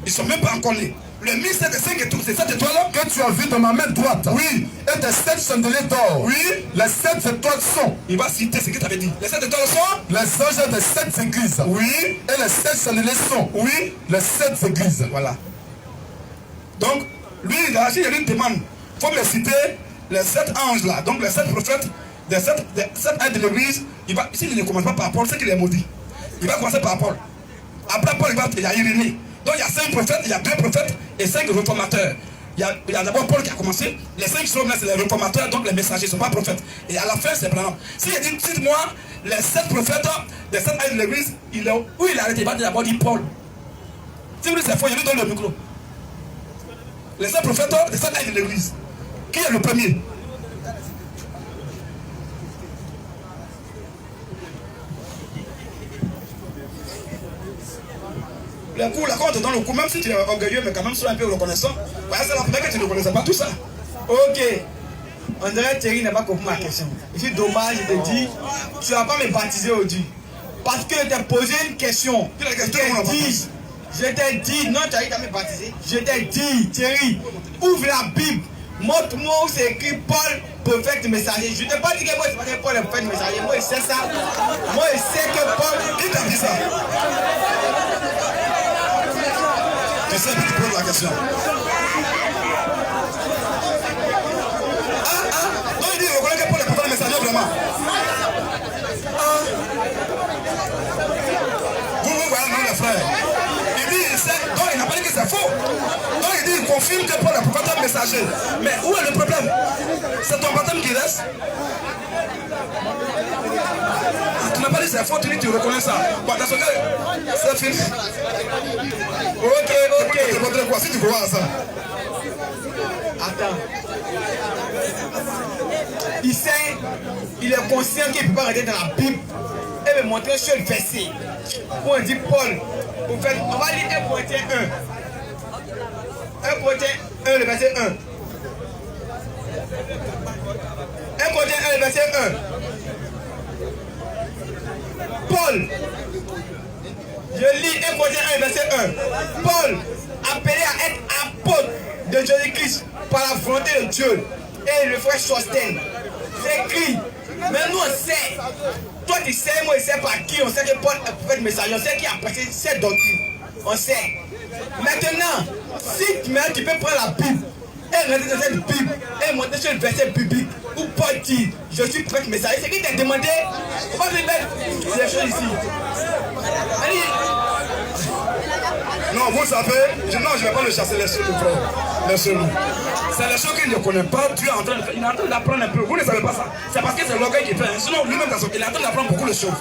Ils ne sont même pas encore nés. Le mystère des 5 étoiles, c'est 7 étoiles que tu as vu dans ma main droite. Oui. Et des 7 chandeliers d'or. Oui. Les 7 étoiles sont. Il va citer ce que tu avais dit. Les 7 étoiles sont. Les anges des 7 églises. Oui. Et les 7 chandeliers sont. Oui. Les 7 églises. Voilà. Donc, lui, il a une demande. Il faut me citer les 7 anges là. Donc, les 7 prophètes, les 7 aides de l'église. S'il ne commence pas par Paul, c'est qu'il est maudit. Il va commencer par Paul. Après Paul, il y a Irénée. Donc il y a 5 prophètes, il y a 2 prophètes et 5 réformateurs. Il y a d'abord Paul qui a commencé. Les 5 qui sont là, c'est les réformateurs, donc les messagers, ils ne sont pas prophètes. Et à la fin, c'est Branham. S'il dit, dites-moi, les 7 prophètes, les 7 aides de l'église, où il a arrêté, il va d'abord dire Paul. Si vous dites c'est faux, il lui donne le micro. Les 7 prophètes, les 7 aides de l'église. Qui est le premier? Le coup, là, quand on te donne le coup, même si tu es orgueilleux, mais quand même sois un peu reconnaissant. Voilà, c'est la première que tu ne connaissais pas tout ça. Ok. On dirait que Thierry n'a pas compris ma question. Je suis dommage, je te dis, tu ne vas pas me baptiser aujourd'hui. Parce que je t'ai posé une question. Je t'ai dit, non, Thierry t'a me baptisé. Je t'ai dit, Thierry, ouvre la Bible. Montre-moi où c'est écrit Paul, prophète messager. Je ne t'ai pas dit que moi, c'est Paul, le prophète messager. Moi, je sais ça. Moi, je sais que Paul. Qui t'a dit ça? Tu sais que tu poses la question. Donc il dit, il reconnaît que Paul est prophète messager vraiment. Vous voyez, non, les frères. Il dit, il sait, donc il n'a pas dit que c'est faux. Donc il dit, il confirme que Paul est prophète messager. Mais où est le problème? C'est ton baptême qui reste. Tu n'as pas dit c'est faux, tu dis tu reconnais ça. Bon, dans ce cas, c'est fini. Ok. Tu voudrais quoi si tu vois ça? Attends. Il sait, il est conscient qu'il ne peut pas rester dans la Bible et me montrer sur le verset. Où on dit Paul, on va lire 1 Corinthiens 1. 1 Corinthiens 1, le verset 1. 1 Corinthiens 1, le verset 1. Paul, je lis 1 Corinthiens 1, verset 1. Paul, appelé à être apôtre de Jésus-Christ par la volonté de Dieu, et le frère Sostène, j'écris, mais nous on sait, toi tu sais, moi je sais par qui, on sait que Paul est prophète messager, on sait qui a prêché cette doctrine. on sait. Maintenant, si tu peux prendre la Bible et rentrer dans cette Bible et monter sur le verset biblique où Paul dit je suis prêtre messager, c'est qui t'a demandé. On va venir mettre les choses ici. Allez. Non, vous savez, je ne vais pas le chasser, laissez-le, frère. Laissez-le. C'est les choses qu'il ne connaît pas, Dieu est en train de faire. Il est en train d'apprendre un peu. Vous ne savez pas ça. C'est parce que c'est l'orgueil qui fait. Sinon, lui-même, il est en train d'apprendre beaucoup de choses.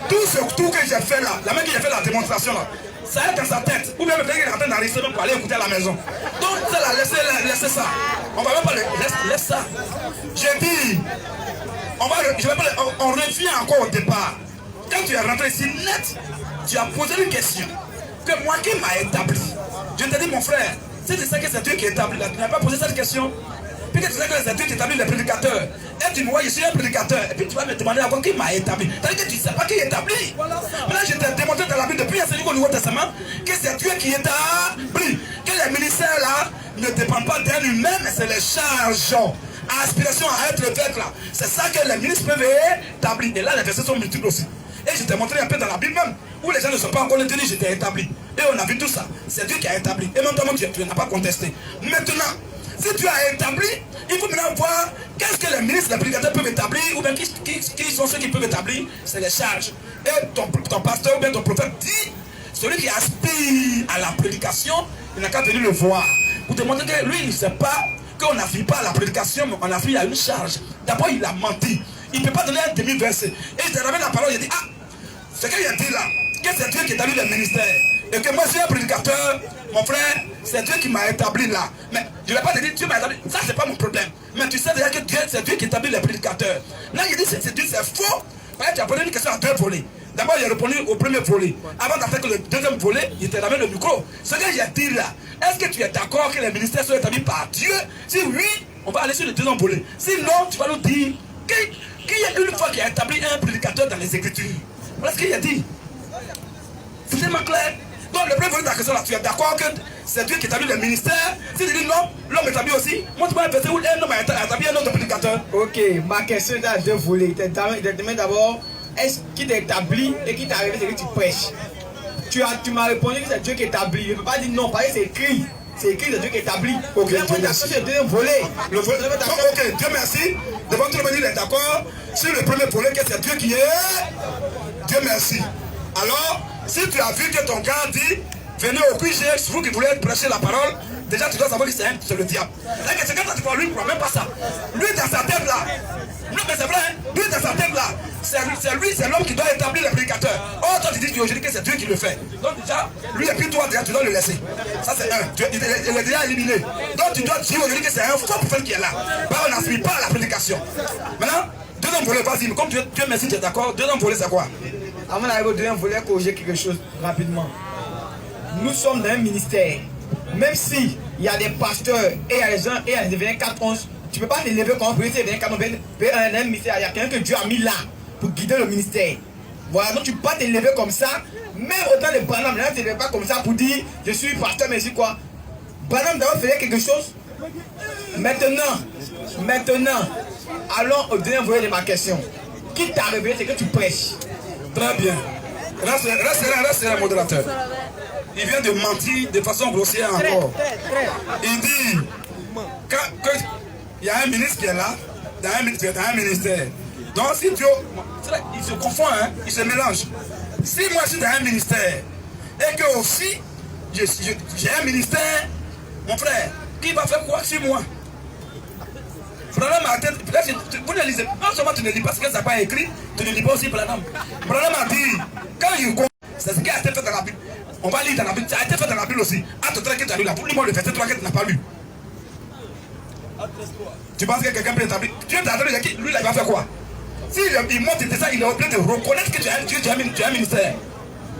Tout que j'ai fait là, la main qui a fait la démonstration là, ça est dans sa tête. Ou bien peut-être qu'il est en train d'arriver même pour aller écouter à la maison. Donc, c'est là, laissez ça. On va même pas le. Laisse ça. J'ai dit, on revient encore au départ. Quand tu es rentré ici net, tu as posé une question. Que moi qui m'a établi. Je te dis mon frère, si tu sais que c'est Dieu qui établit là, tu n'as pas posé cette question. Puis que tu sais que c'est Dieu qui établit les prédicateurs. Et tu me vois, je suis un prédicateur. Et puis tu vas me demander encore qui m'a établi. C'est-à-dire que tu ne sais pas qui établit. Maintenant je t'ai démontré dans la Bible depuis un certain Nouveau Testament que c'est Dieu qui établit. Que les ministères là ne dépendent pas d'un humain, mais c'est les charges. Aspiration à être fait là. C'est ça que les ministres peuvent établir. Et là les versets sont multiples aussi. Et je t'ai montré un peu dans la Bible même, où les gens ne sont pas encore dit, je t'ai établi. Et on a vu tout ça. C'est Dieu qui a établi. Et notamment tu n'as pas contesté. Maintenant, si tu as établi, il faut maintenant voir qu'est-ce que les ministres, les prédicateurs peuvent établir, ou bien qui sont ceux qui peuvent établir, c'est les charges. Et ton pasteur ou bien ton prophète dit, celui qui aspire à la prédication, il n'a qu'à venir le voir. Pour te montrer que lui, il ne sait pas qu'on n'affile pas à la prédication, mais on affile à une charge. D'abord, il a menti. Il ne peut pas donner un demi-verset. Et je te ramène la parole, il dit, ce qu'il a dit là, que c'est Dieu qui établit le ministère. Et que moi, je suis un prédicateur, mon frère, c'est Dieu qui m'a établi là. Mais je ne vais pas te dire, Dieu m'a établi. Ça, c'est pas mon problème. Mais tu sais déjà que c'est Dieu qui établit les prédicateurs. Là, il dit, c'est Dieu, c'est faux. Tu as posé une question à deux volets. D'abord, il a répondu au premier volet. Avant d'attaquer le deuxième volet, il t'a donné le micro. Ce que j'ai dit là, est-ce que tu es d'accord que les ministères sont établis par Dieu? Si oui, on va aller sur le deuxième volet. Sinon, tu vas nous dire qu'il y a une fois qui a établi un prédicateur dans les Écritures. Voilà ce qu'il a dit. C'est tellement clair. Donc, le premier volet de la question là, tu es d'accord que c'est Dieu qui établit le ministère? Si tu dis non, l'homme établit aussi. Montre-moi un verset où un homme a établi un autre prédicateur. Ok, ma question est à deux volets. Il te demande d'abord, est-ce qu'il t'établit et qui t'est arrivé, c'est que tu prêches? Tu m'as répondu que c'est Dieu qui établit. Je ne peux pas dire non, parce que c'est écrit. C'est écrit, c'est Dieu qui établit. Ok, Dieu merci. C'est le deuxième volet. Le volet. Ok, Dieu merci. Devant tout le monde, il est d'accord sur le premier volet que c'est Dieu qui est. Dieu merci. Alors, si tu as vu que ton gars dit, venez au QG, c'est vous qui voulez prêcher la parole, déjà tu dois savoir que c'est le diable. C'est quand tu vois, lui, il ne croit même pas ça. Lui, dans sa tête là, non, mais c'est vrai, hein? Lui, dans sa tête là, c'est l'homme qui doit établir le prédicateur. Oh, toi, tu dis aujourd'hui que c'est Dieu qui le fait. Donc, déjà, lui, et puis toi, déjà, tu dois le laisser. Ça, c'est un. Il est déjà éliminé. Donc, tu dois dire aujourd'hui que c'est un faux prophète qui est là. On n'aspire pas à la prédication. Maintenant, deuxième volet, vas-y, mais comme Dieu merci, tu es d'accord, deuxième volet, c'est quoi? Avant d'arriver au deuxième volet, corriger quelque chose rapidement. Nous sommes dans un ministère. Même si il y a des pasteurs et il y a des gens et il y a des 24-11, tu ne peux pas te lever comme président 24-11, un ministère. Il y a quelqu'un que Dieu a mis là pour guider le ministère. Voilà, donc tu ne peux pas te lever comme ça. Même autant les Branham, tu ne te lèves pas comme ça pour dire je suis pasteur, mais je suis quoi? Branham d'abord faisait quelque chose. Maintenant, allons au deuxième volet de ma question. Qui t'a révélé, c'est que tu prêches. Très bien. Reste là, modérateur. Il vient de mentir de façon grossière encore. Il dit qu'il y a un ministre qui est là, dans un ministère. Donc si Dieu, il se confond, hein, il se mélange. Si moi je suis dans un ministère et que aussi j'ai un ministère, mon frère, qui va faire quoi sur moi? Branham a tête, vous ne lisez pas, non seulement tu ne lis pas ce que ça n'a pas écrit, tu ne lis pas aussi Branham. Branham a dit, quand il compte, c'est ce qui a été fait dans la Bible. On va lire dans la Bible, ça a été fait dans la Bible aussi. Acte 3 que tu as lu là, pour lui-moi le verset 3 que tu n'as pas lu. Tu penses que quelqu'un peut établir? Dieu t'a donné, lui là il va faire quoi? S'il monte de ça, il est obligé de reconnaître que tu as un ministère.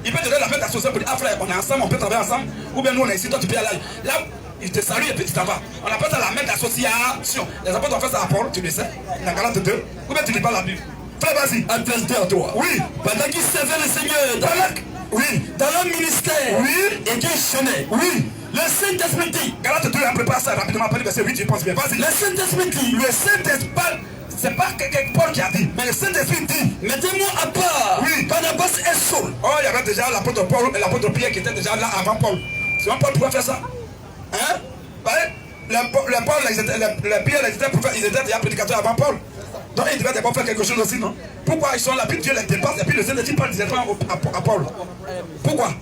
Il peut te donner la main d'association pour dire, ah frère, on est ensemble, on peut travailler ensemble, ou bien nous on est ici, toi tu peux aller là. Il te salue et puis tu t'en vas. On appelle ça la main d'association. Les apôtres ont fait ça à Paul, tu le sais, dans Galates 2. Ou bien tu lis pas la Bible. Frère, vas-y. Un verset à toi. Oui. Pendant qu'il servait le Seigneur dans le ministère. Oui. Et Dieu chaînait. Oui. Le Saint-Esprit dit. Galates 2, on prépare ça rapidement après le verset 8, je pense bien. Vas-y. Le Saint-Esprit dit. Le Saint-Esprit. c'est pas Paul qui a dit, mais le Saint-Esprit dit, mettez-moi à part. Oui. Barnabas et Saul. Oh, il y avait déjà l'apôtre Paul et l'apôtre Pierre qui étaient déjà là avant Paul. Sinon Paul pouvait faire ça. Hein? Les Pierre, ils étaient déjà prédicateurs avant Paul. Donc ils devaient d'abord faire quelque chose aussi, non? Pourquoi ils sont là, puis Dieu les dépasse, et puis le Saint-Esprit parle directement à Paul? Pourquoi?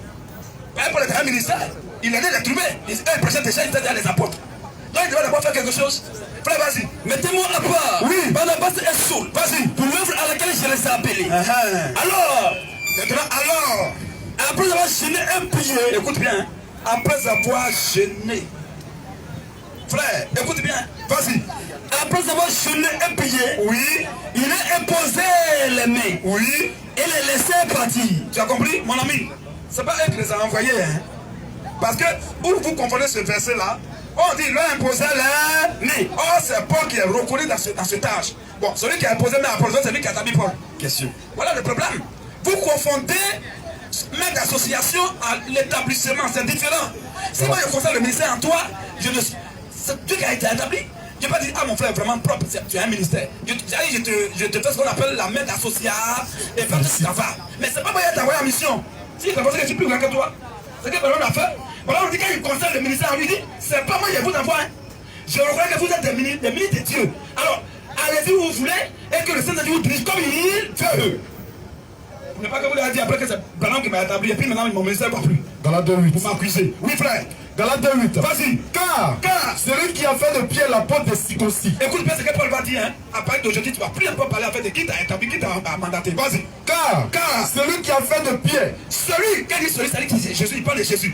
Paul était un ministère, il allait les trouver. Ils prêchaient déjà, ils étaient déjà les apôtres. Donc ils devaient d'abord faire quelque chose. Frère, vas-y. Mettez-moi à part. Oui. Barnabas et Saul. Vas-y. Pour l'œuvre à laquelle je les ai appelés. Alors, maintenant, alors, après avoir gêné un pied. écoute bien, après avoir gêné, frère, écoute bien, vas-y. Après avoir gêné un pied, Oui, il a imposé les mains oui, et les laissé partir. tu as compris, mon ami? C'est pas eux qui les a envoyés, hein. Parce que, où vous confondez ce verset-là, on dit, il a imposé les mains. Oh, c'est Paul qui est reconnu dans ce tâche. Bon, celui qui a imposé main à Paul, c'est celui qui a établi Paul. Question. Voilà le problème. Vous confondez main d'association à l'établissement, c'est différent. Si moi je concerne le ministère en toi, c'est Dieu qui a été établi. Je ne vais pas dire, ah mon frère, vraiment propre, tu as un ministère. Je te fais ce qu'on appelle la main d'association et faire tout ce que ça va. Mais c'est pas moi qui t'ai envoyé en mission. Si il pensé que je suis plus grand que toi, c'est que personne n'a fait. Voilà, on dit quand il concerne le ministère, on lui dit, c'est pas moi qui vous envoie. Je reconnais que vous êtes des ministres de Dieu. Alors, allez-y où vous voulez et que le Saint-Esprit vous dirige comme il veut. Vous n'avez pas que vous l'avez dit après que c'est Branham qui m'a établi et puis maintenant mon ministère ne va plus. Galates 2:8. Vous m'accusez. Oui, frère. Galates 2:8. Vas-y. Car celui qui a fait de Pierre l'apôtre des circoncis. Écoute bien ce que Paul va dire. Hein. À partir d'aujourd'hui, tu ne vas plus encore parler avec de qui t'a établi, qui t'a mandaté. Vas-y. Car celui qui a fait de Pierre Celui, quand il dit celui, c'est-à-dire qui c'est Jésus, il parle de Jésus.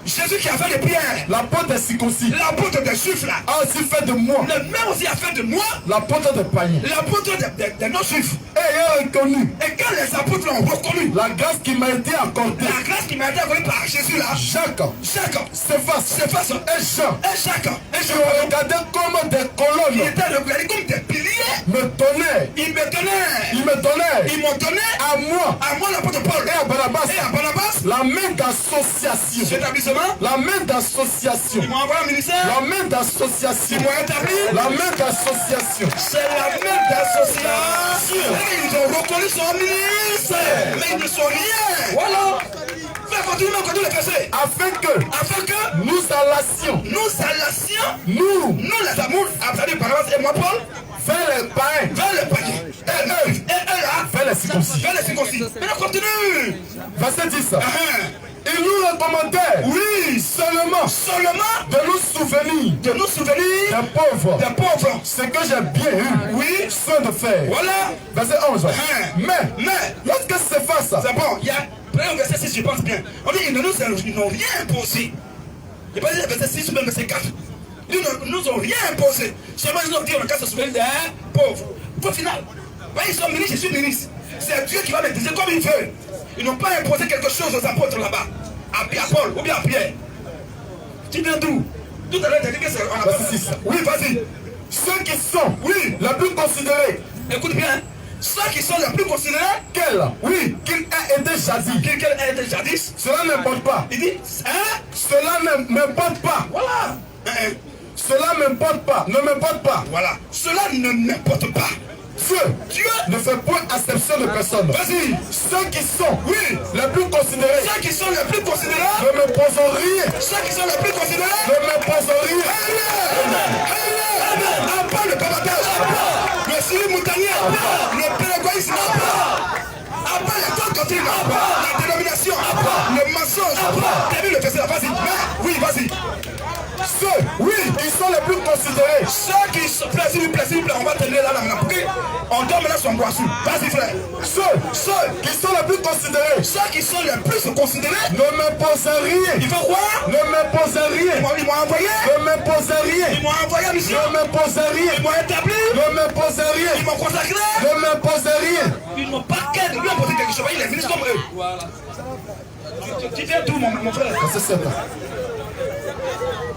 Jésus qui a fait de Pierre, l'apôtre des circoncis, l'apôtre des Juifs là, a aussi fait de moi le même aussi a fait de moi, l'apôtre des païens. l'apôtre des non-juifs. Et ayant reconnu Et quand les apôtres l'ont reconnu, la grâce qui m'a été accordée, la grâce qui m'a été accordée par Jésus là, Jacques, Jacques, Céphas et Jean, et Jacques, et je regardais comme des il colonnes, était regardé comme des piliers. me donnaient, Il me donnait, ils me donnaient ils m'ont donné à moi l'apôtre Paul et à Barnabas et à Barnabas, la main d'association, l'établissement. la main d'association, Ils m'ont envoyé au ministère, la main d'association, ils m'ont établi. la main d'association. C'est la main d'association. Et ils ont reconnu son ministre, mais ils ne sont rien. Voilà, Fais continuer le verset. afin que nous allassions, nous nous les amours, c'est-à-dire Barnabas et moi Paul, vers les païens, vers les païens. Et eux là, vers les circoncis. vers les circoncis. Maintenant continue. Verset 10. Uh-huh. Il nous recommandait, Oui, seulement de nous souvenir de nous souvenir des pauvres, des pauvres. ce que j'ai bien eu, Oui, soin de faire. voilà. Verset 11. Mais, Lorsque s'efface, c'est bon, il y a premier verset 6, je pense bien. On dit, ils n'ont rien imposé. Il n'y a pas dit le verset 6 ou même verset 4. Ils ne nous ont rien imposé. Seulement, ils nous ont dit, on a qu'à se souvenir des pauvres. Au final, ils sont ministres, je suis ministre. C'est Dieu qui va maîtriser comme il veut. Ils n'ont pas imposé quelque chose aux apôtres là-bas. À Paul ou bien à Pierre. Tu viens d'où? Tout à l'heure, tu as dit que c'est. Verset 6. Oui, vas-y. Ceux qui sont, Oui, les plus considérés, écoute bien. Ceux qui sont les plus considérés, qu'elle, oui, qu'il a été jadis, quelqu'un a été jadis. cela n'importe pas. Il dit, hein? Cela ne m'importe pas. Voilà. Cela m'importe pas. Ne m'importe pas. Voilà. Cela ne m'importe pas. Dieu ne fait point exception de personne. Vas-y. Ceux qui sont, Oui, les plus considérés, ceux qui sont les plus considérés, ne me posent rien. ceux qui sont les plus considérés, Ne me posent rien. à part le cabotage, le suivi moutanier, le pédagogisme, à part les autres doctrines, la dénomination, le mensonge. T'as vu le verset là, vas-y. Oui, vas-y. Ceux, oui, qui sont les plus considérés, Ceux qui se plaisent, on va tenir là, on donne maintenant son boisson. Vas-y, frère. ceux qui sont les plus considérés, Ceux qui sont les plus considérés, ne me posent rien. il faut quoi? Ne me posent rien. Ils m'ont envoyé, Ne me posent rien. ils m'ont envoyé à mission, Ne me posent rien. ils m'ont établi, Ne me posent rien. ils m'ont consacré, Ne me posent rien. ils n'ont pas qu'à de lui apporter quelque chose. Il est venu comme eux. Tu viens d'où, mon frère? Verset 7.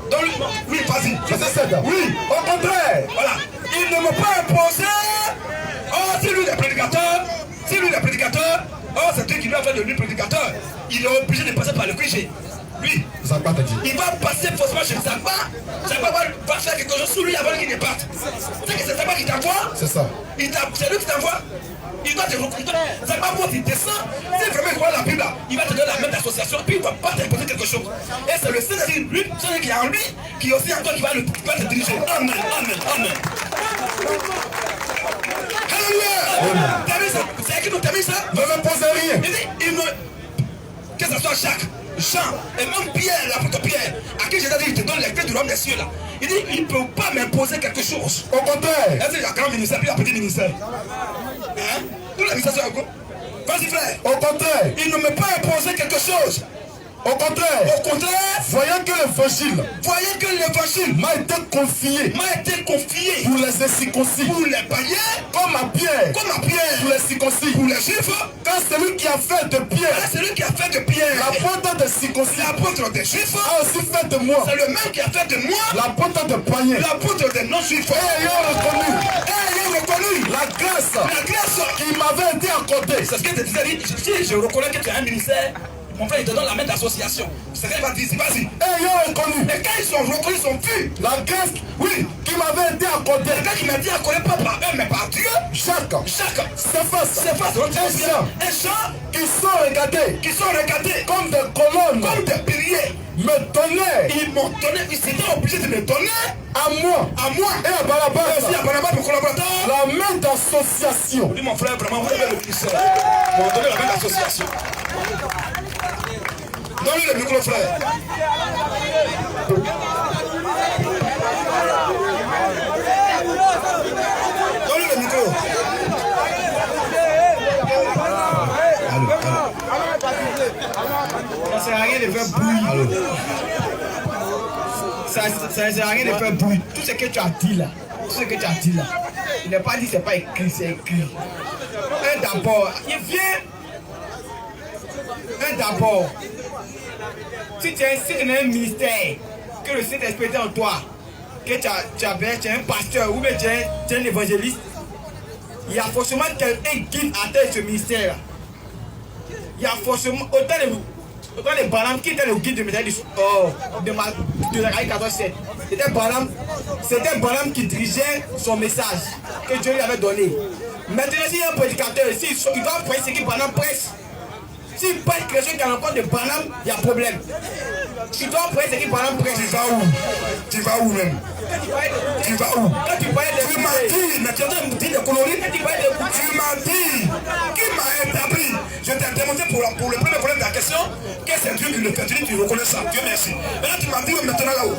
Donc, oui, vas-y. Verset 7. Oui, Au contraire, voilà. Ils ne m'ont pas imposé. Oh, c'est lui le prédicateur. Oh, c'est lui qui lui a fait de lui prédicateur. Il est obligé de passer par le QG. Lui, Zachary t'a dit. il va passer forcément chez Zagba. Zagba va faire quelque chose sur lui avant qu'il ne parte. Tu sais que c'est pas qui t'envoie. C'est ça. C'est lui qui t'envoie. Il doit te reconnaître. C'est pas moi qui descend. Si vraiment il voit la Bible là, il va te donner la même association, puis il va pas t'imposer quelque chose. Et c'est le Saint-Esprit, lui, celui qui est en lui, qui est aussi encore qui va te diriger. Amen, amen, amen. Alléluia. T'as vu ça? C'est qui nous t'a mis ça? Ne me posez rien. Il dit, que ce soit Jacques, Jean, et même Pierre, l'apôtre Pierre, à qui j'ai dit, il te donne les clés du royaume des cieux là. Il dit, il ne peut pas m'imposer quelque chose. Au contraire. Est-ce qu'il y a grand ministère, puis il y a petit ministère? Hein? Tout la ministère, c'est quoi? Vas-y frère. Au contraire. Il ne m'a pas imposé quelque chose. Au contraire. Au contraire. Voyant que l'évangile m'a été confié pour les incirconcis, pour les païens, comme à Pierre, pour les circoncis, pour les juifs, quand celui qui a fait de Pierre, l'apôtre des circoncis, l'apôtre des juifs, a aussi fait de moi, c'est le même qui a fait de moi, l'apôtre des païens, l'apôtre des non-juifs, ayant reconnu la grâce qui m'avait été accordée. C'est ce que je te disais, si je reconnais que tu as un ministère, mon frère, il te donne la main d'association. C'est ce qu'il va dire, vas-y. Ayant reconnu. Et quand ils sont reconnus, ils sont vus. La grâce, oui, qui m'avait été accordée. Le gars qui m'a dit accordé pas par eux, mais par Dieu. Jacques, Cephas, et Jean, qui sont regardés comme des colonnes, comme des piliers, me donnaient. Ils m'ont donné, ils étaient obligés de me donner à moi et à Barnabas, aussi à Barnabas, mon collaborateur, la main d'association. Oui, mon frère, vraiment, vous avez le ministère. Ils m'ont donné la main d'association. Donne-lui le micro, frère. Donne-lui le micro. Ça sert à rien de faire bruit. Ça sert à rien de faire bruit. Tout ce que tu as dit là, il n'est pas dit, c'est pas écrit, c'est écrit. D'abord, il vient. D'abord, si tu as un ministère, que le Saint-Esprit est en toi, que tu as un pasteur ou bien tu es un évangéliste, il y a forcément un guide à tête de ce ministère-là. Il y a forcément autant les Balaam qui était le guide de ministère de la 14-7. C'était Balaam qui dirigeait son message que Dieu lui avait donné. Maintenant, s'il y a un prédicateur, il doit prêcher ce que Balaam prêche. S'il prêche quelque chose qui a l'encontre de Balaam, il y a problème. Il doit prêcher ce que Balaam prêche. Tu vas où même? Tu vas où? Quand tu parlais de tu m'as dit, mais tu as dit de colonie. tu parlais de Tu m'as dit, qui m'a établi? Je t'ai démontré pour le premier problème de la question, que c'est Dieu qui le fait. Tu reconnais ça, Dieu merci. Maintenant tu m'as dit maintenant là-haut,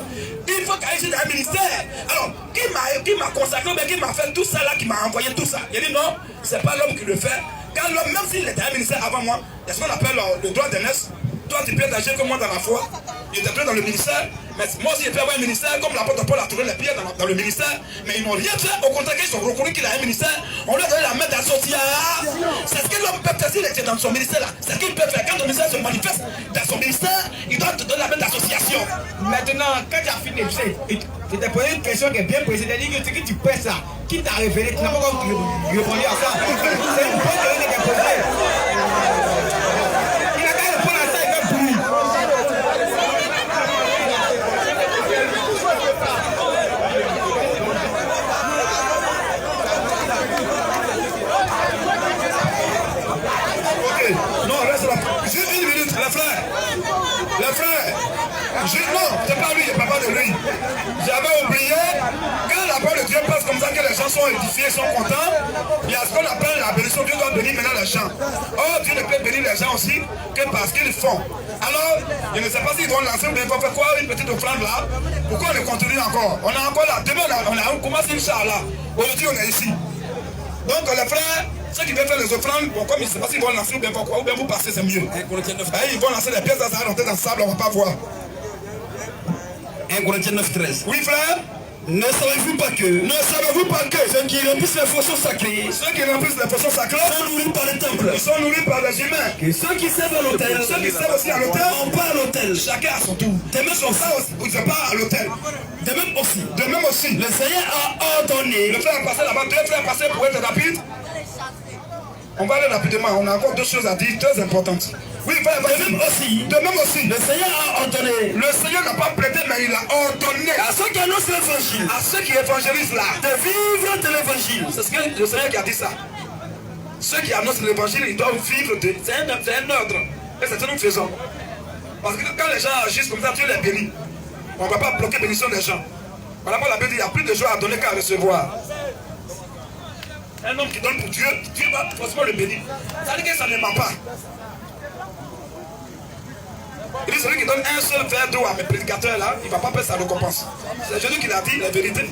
il faut qu'aille dans un ministère. Alors, qui m'a consacré, mais qui m'a fait tout ça là, qui m'a envoyé tout ça? Il dit non, c'est pas l'homme qui le fait. Car l'homme, même s'il était un ministère avant moi, il y a ce qu'on appelle le droit d'aînesse. Toi, tu peux agir comme moi dans la foi. Il était prêt dans le ministère. Mais moi aussi, j'ai pu avoir un ministère, comme l'apôtre Paul a trouvé les pierres dans le ministère. Mais ils n'ont rien fait. Au contraire, ils sont reconnus qu'il a un ministère. On lui a donné la main d'association. C'est ce que l'homme peut faire s'il était dans son ministère là. C'est ce qu'il peut faire. Quand ton ministère se manifeste dans son ministère, il doit te donner la main d'association. Maintenant, quand tu as fini, je t'ai posé une question qui est bien précise. C'est-à-dire que ce que tu pèses ça, qui t'a révélé, tu n'as pas encore répondu à ça. C'est une bonne question qui est posée. Il a qu'à répondre à ça, il fait bruit. Ok, non, reste là. Juste une minute, les frères. Non, c'est pas lui, il n'est pas de lui. J'avais oublié, quand la parole de Dieu passe comme ça, que les gens sont édifiés, sont contents, il y a ce qu'on appelle la bénédiction. Dieu doit bénir maintenant les gens. Or, Dieu ne peut bénir les gens aussi que parce qu'ils font. Alors, je ne sais pas s'ils vont lancer ou bien ils vont faire quoi, une petite offrande là. Pourquoi on ne continue encore? On est encore là. Demain, on commence une char là. Aujourd'hui, on est ici. Donc, les frères, ceux qui veulent faire les offrandes, bon, comme je ne sais pas s'ils vont lancer ou bien pourquoi, ou bien vous passez, c'est mieux. Ils vont lancer des pièces dans le sable, on ne va pas voir. 1 Corinthiens 9:13. Oui, frère? Ne savez-vous pas que Ceux qui remplissent les fossons sacrés sont nourris par les temples, ils sont nourris par les humains. et ceux qui servent à l'autel, Ceux qui servent aussi à l'hôtel, vont pas à l'autel. chacun à son tour. De même Ils sont pas à l'hôtel. De même aussi, De même aussi, le Seigneur a ordonné le frère a passé là-bas, deux frères passaient pour être rapides. On va aller rapidement, on a encore deux choses à dire très importantes. Oui, il va y aussi. De même aussi. Le Seigneur a ordonné. Le Seigneur n'a pas prêté, mais il a ordonné à ceux qui annoncent l'évangile, à ceux qui évangélisent là, de vivre de l'évangile. C'est ce que le Seigneur qui a dit ça. Ceux qui annoncent l'évangile, ils doivent vivre de. C'est un ordre. Et c'est ce que nous faisons. Parce que quand les gens agissent comme ça, Dieu les bénit. On ne va pas bloquer la bénédiction des gens. Voilà pourquoi la Bible dit qu'il y a plus de joie à donner qu'à recevoir. Un homme qui donne pour Dieu, Dieu va forcément le bénir. Ça veut dire que ça ne ment pas. Il dit celui qui donne un seul verre d'eau à mes prédicateurs là, il ne va pas perdre sa récompense. C'est Jésus qui l'a dit, la vérité.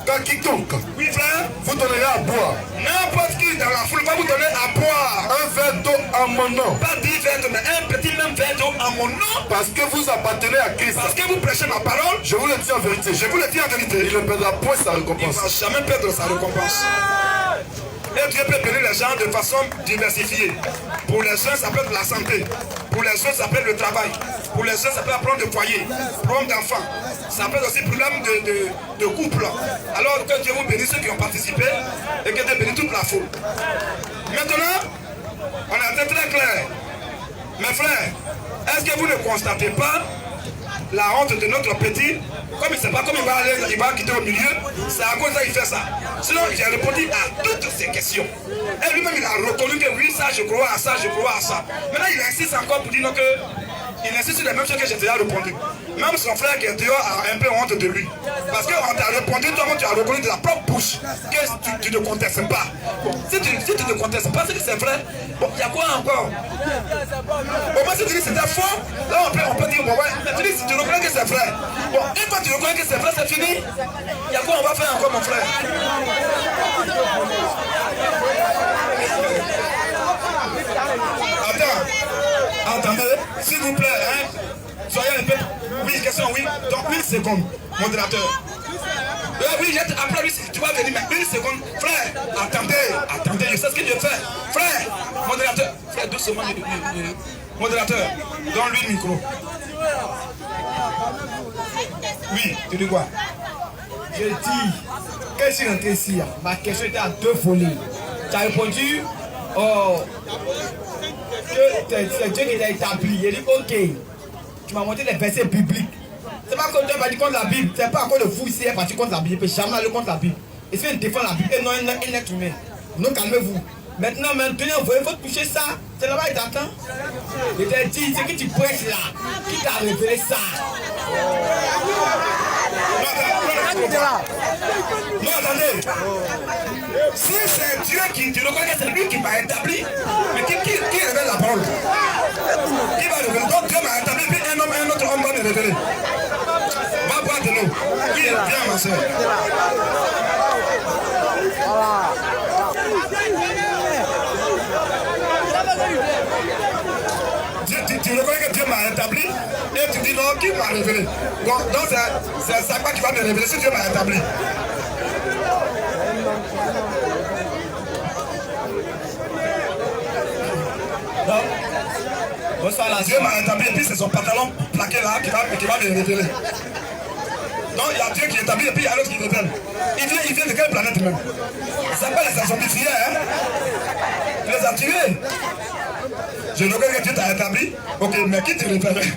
Quand quiconque Oui frère, vous donnerez à boire, n'importe qui dans la foule va vous donner à boire. un verre d'eau en mon nom, Pas 10 verres d'eau, mais un petit même verre d'eau en mon nom. parce que vous appartenez à Christ. Parce que vous prêchez ma parole, Je vous le dis en vérité, je vous le dis en vérité. il ne perdra point sa Il ne récompense. va jamais perdre sa récompense. Et Dieu peut bénir les gens de façon diversifiée. Pour les uns, ça peut être la santé. Pour les autres, ça peut être le travail. Pour les autres, ça peut être prendre de foyer, problème d'enfants. Ça peut être aussi problème de couple. Alors que Dieu vous bénisse ceux qui ont participé et que Dieu bénisse toute la foule. Maintenant, on a été très clair. Mes frères, est-ce que vous ne constatez pas la honte de notre petit? Comme il ne sait pas comment il va quitter au milieu, c'est à cause de ça qu'il fait ça. Sinon, j'ai répondu à toutes ces questions. Et lui-même, il a reconnu que oui, ça, je crois à ça, je crois à ça. Maintenant, il insiste encore pour dire non, que il insiste sur les mêmes choses que j'ai déjà répondu. Même son frère qui est dehors a un peu honte de lui. Parce qu'on t'a répondu, toi-même, tu as reconnu de la propre bouche que tu ne contestes pas. Bon, si tu ne contestes pas, c'est que c'est vrai. Bon, il y a quoi encore? Au moins, si tu dis que c'était faux, là, on peut dire, bon, ouais, mais tu dis, si tu reconnais que c'est vrai. Bon, une fois que tu reconnais que c'est vrai, c'est fini. Il y a quoi on va faire encore, mon frère? Attendez, s'il vous plaît, hein? Soyez un peu. Oui, question, oui. Donc, 1 seconde, modérateur. Oui, après lui, tu vas venir, mais 1 seconde. Frère, attendez, je sais ce que je fais. Frère, modérateur. Frère, 2 secondes. Modérateur, donne-lui le micro. Oui, tu dis quoi? Je dis, quand je suis rentré ici, ma question était à 2 volets. Tu as répondu, que c'est Dieu qui t'a établi. Il dit, ok, tu m'as montré les versets bibliques. C'est pas que Dieu va dire contre la Bible, c'est pas encore le fou ici est parti contre la Bible, il ne peut jamais aller contre la Bible. Il se fait défendre la Bible et non un être humain. Non, calmez-vous. Maintenant, il faut toucher ça. C'est là-bas, il t'attend. Il t'a dit, ce que tu prêches là, qui t'a révélé ça? Non, attendez. Si c'est Dieu qui, tu reconnais que c'est lui qui m'a établi, mais qui révèle la parole? Qui va révéler? Donc Dieu m'a établi, puis un autre homme va me révéler. Va boire de l'eau. Oui, viens ma soeur. Tu reconnais que Dieu m'a établi et tu dis non, qui m'a révélé? Donc c'est ça qui va me révéler si Dieu m'a établi. Donc, Dieu m'a établi et puis c'est son pantalon plaqué là qui va me révéler. Donc il y a Dieu qui établit et puis il y a l'autre qui révèle. Il vient de quelle planète même? Ça s'appelle les zombifiés, hein? Tu les as tués. Je reconnais que Dieu t'a établi. Ok, mais qui te révèle?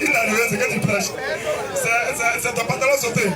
Il t'a révélé ce que tu prêches. C'est ton pantalon sauté.